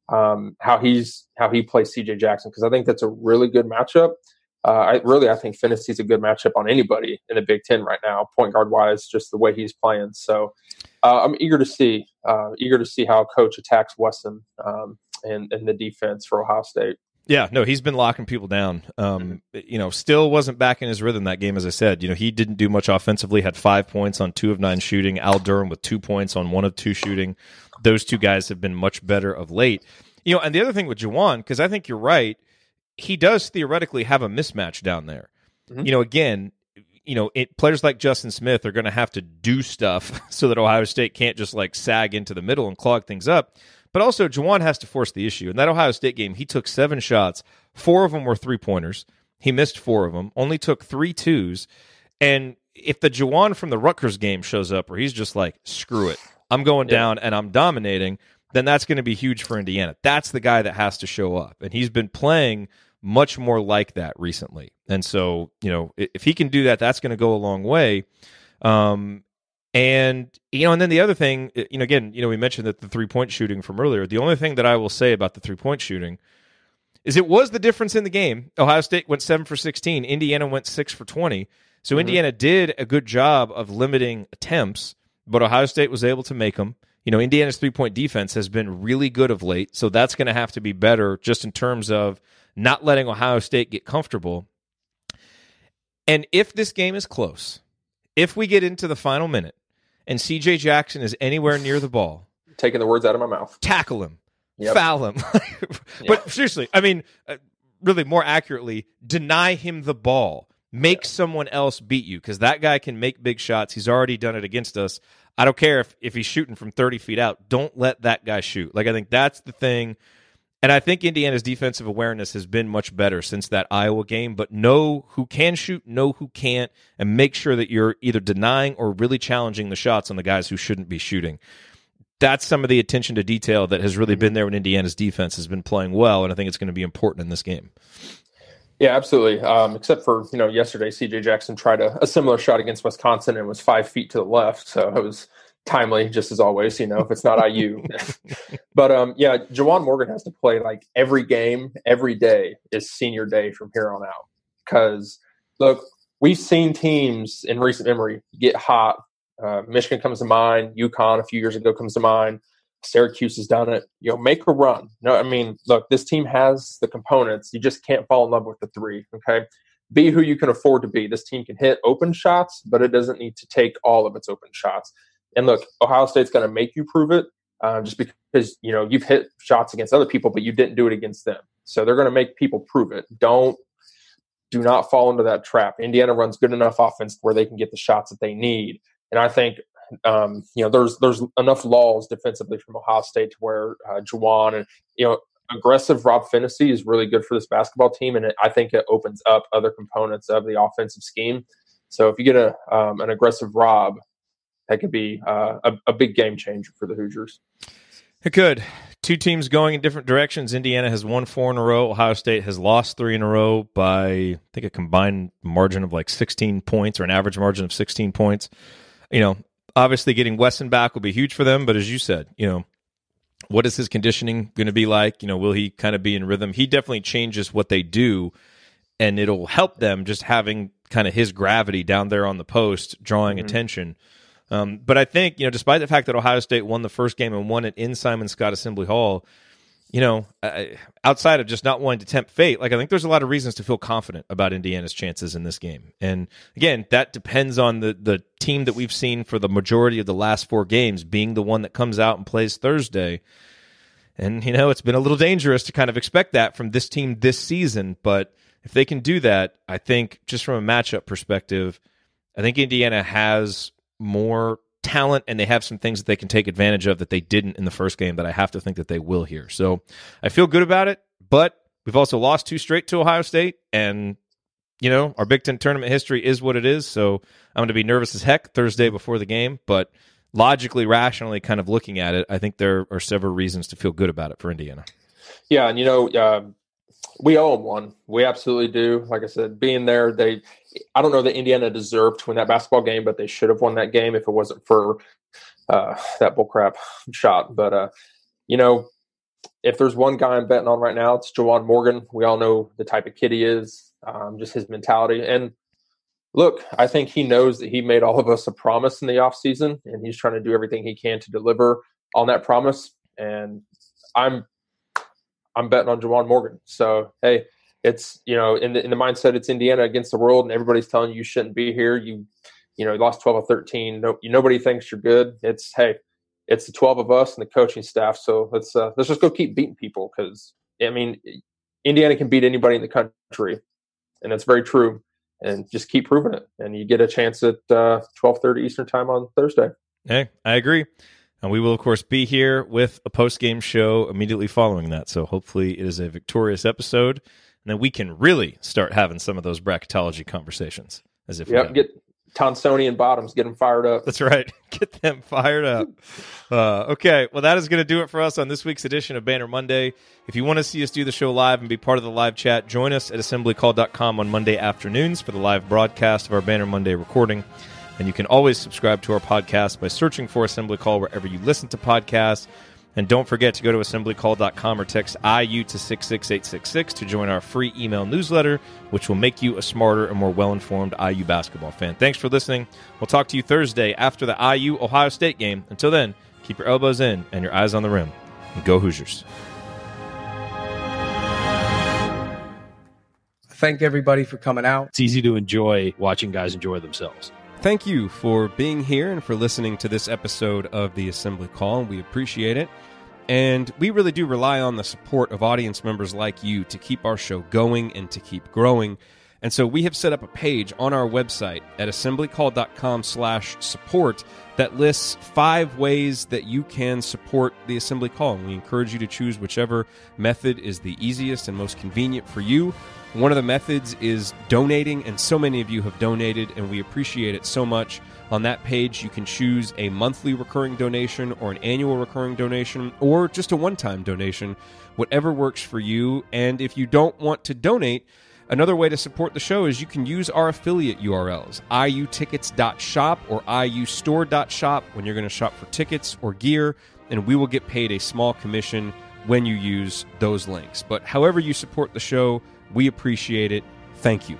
how he plays CJ Jackson because I think that's a really good matchup. I think Phinissee's a good matchup on anybody in the Big Ten right now, point guard wise, just the way he's playing. So I'm eager to see how Coach attacks Wesson and the defense for Ohio State. Yeah, no, he's been locking people down. Still wasn't back in his rhythm that game, as I said. He didn't do much offensively, had 5 points on 2 of 9 shooting. Al Durham with 2 points on 1 of 2 shooting. Those two guys have been much better of late. And the other thing with Juwan, because I think you're right, he does theoretically have a mismatch down there. Mm-hmm. Players like Justin Smith are going to have to do stuff so that Ohio State can't just sag into the middle and clog things up. But also, Juwan has to force the issue. In that Ohio State game, he took 7 shots. 4 of them were 3-pointers. He missed 4 of them, only took 3 twos. And, if the Juwan from the Rutgers game shows up where he's just like, screw it, I'm going down and I'm dominating, then that's going to be huge for Indiana. That's the guy that has to show up. And he's been playing much more like that recently. And so, if he can do that, that's going to go a long way. And then the other thing, again, we mentioned that the 3-point shooting from earlier. The only thing that I will say about the 3-point shooting is it was the difference in the game. Ohio State went 7 for 16. Indiana went 6 for 20. So Indiana did a good job of limiting attempts, but Ohio State was able to make them. Indiana's 3-point defense has been really good of late, so that's going to have to be better just in terms of not letting Ohio State get comfortable. And if this game is close, if we get into the final minute and C.J. Jackson is anywhere near the ball, taking the words out of my mouth, tackle him. Foul him. But seriously, I mean, really more accurately, deny him the ball. Make someone else beat you, because that guy can make big shots. He's already done it against us. I don't care if he's shooting from 30 feet out. Don't let that guy shoot. I think that's the thing. And I think Indiana's defensive awareness has been much better since that Iowa game. But know who can shoot, know who can't, and make sure that you're either denying or really challenging the shots on the guys who shouldn't be shooting. That's some of the attention to detail that has really been there when Indiana's defense has been playing well, and I think it's going to be important in this game. Yeah, absolutely. Except for, yesterday, C.J. Jackson tried a similar shot against Wisconsin and was 5 feet to the left, so it was timely, just as always, if it's not IU. But, Juwan Morgan has to play, every game, every day is senior day from here on out. Because, look, we've seen teams in recent memory get hot. Michigan comes to mind. UConn a few years ago comes to mind. Syracuse has done it. Make a run. No, I mean, look, this team has the components. You just can't fall in love with the three, okay? Be who you can afford to be. This team can hit open shots, but it doesn't need to take all of its open shots. And look, Ohio State's going to make you prove it just because, you've hit shots against other people, but you didn't do it against them. So they're going to make people prove it. Do not fall into that trap. Indiana runs good enough offense where they can get the shots that they need. And I think, there's enough laws defensively from Ohio State to where Juwan and, aggressive Rob Phinisee is really good for this basketball team. And I think it opens up other components of the offensive scheme. So if you get an aggressive Rob, that could be a big game changer for the Hoosiers. It could. Two teams going in different directions. Indiana has won 4 in a row. Ohio State has lost 3 in a row by, I think, a combined margin of 16 points or an average margin of 16 points. Obviously getting Wesson back will be huge for them, but as you said, what is his conditioning going to be like? Will he kind of be in rhythm? He definitely changes what they do, and it'll help them just having kind of his gravity down there on the post, drawing attention. But I think, despite the fact that Ohio State won the first game and won it in Simon Scott Assembly Hall, outside of just not wanting to tempt fate, I think there's a lot of reasons to feel confident about Indiana's chances in this game. And again, that depends on the team that we've seen for the majority of the last 4 games being the one that comes out and plays Thursday. And, it's been a little dangerous to kind of expect that from this team this season. But if they can do that, I think just from a matchup perspective, I think Indiana has more talent, and they have some things that they can take advantage of that they didn't in the first game that I have to think that they will here. So I feel good about it, but we've also lost 2 straight to Ohio State, and, our Big Ten tournament history is what it is, so I'm going to be nervous as heck Thursday before the game, but logically, rationally kind of looking at it, I think there are several reasons to feel good about it for Indiana. Yeah, and, we owe them one. We absolutely do. Like I said, being there, I don't know that Indiana deserved to win that basketball game, but they should have won that game if it wasn't for that bullcrap shot. But, if there's one guy I'm betting on right now, it's Juwan Morgan. We all know the type of kid he is, just his mentality. And look, I think he knows that he made all of us a promise in the offseason, and he's trying to do everything he can to deliver on that promise. And I'm betting on Juwan Morgan. So, hey, it's, in the mindset, it's Indiana against the world, and everybody's telling you shouldn't be here. You lost 12 of 13. Nobody thinks you're good. It's the 12 of us and the coaching staff. So let's just go keep beating people, because, Indiana can beat anybody in the country, and that's very true. And just keep proving it. And you get a chance at 12:30 Eastern time on Thursday. Hey, I agree. And we will, of course, be here with a post-game show immediately following that. So hopefully it is a victorious episode, and then we can really start having some of those bracketology conversations. As if Tonsonian bottoms, get them fired up. That's right. Get them fired up. Okay, well, that is going to do it for us on this week's edition of Banner Monday. If you want to see us do the show live and be part of the live chat, join us at assemblycall.com on Monday afternoons for the live broadcast of our Banner Monday recording. And you can always subscribe to our podcast by searching for Assembly Call wherever you listen to podcasts. And don't forget to go to assemblycall.com or text IU to 66866 to join our free email newsletter, which will make you a smarter and more well-informed IU basketball fan. Thanks for listening. We'll talk to you Thursday after the IU-Ohio State game. Until then, keep your elbows in and your eyes on the rim. And go Hoosiers. Thank everybody for coming out. It's easy to enjoy watching guys enjoy themselves. Thank you for being here and for listening to this episode of the Assembly Call. We appreciate it. And we really do rely on the support of audience members like you to keep our show going and to keep growing. And so we have set up a page on our website at assemblycall.com/support that lists 5 ways that you can support the Assembly Call. And we encourage you to choose whichever method is the easiest and most convenient for you. One of the methods is donating, and so many of you have donated, and we appreciate it so much. On that page, you can choose a monthly recurring donation or an annual recurring donation or just a one-time donation, whatever works for you. And if you don't want to donate, another way to support the show is you can use our affiliate URLs, iutickets.shop or iustore.shop when you're going to shop for tickets or gear, and we will get paid a small commission when you use those links. But however you support the show, we appreciate it. Thank you.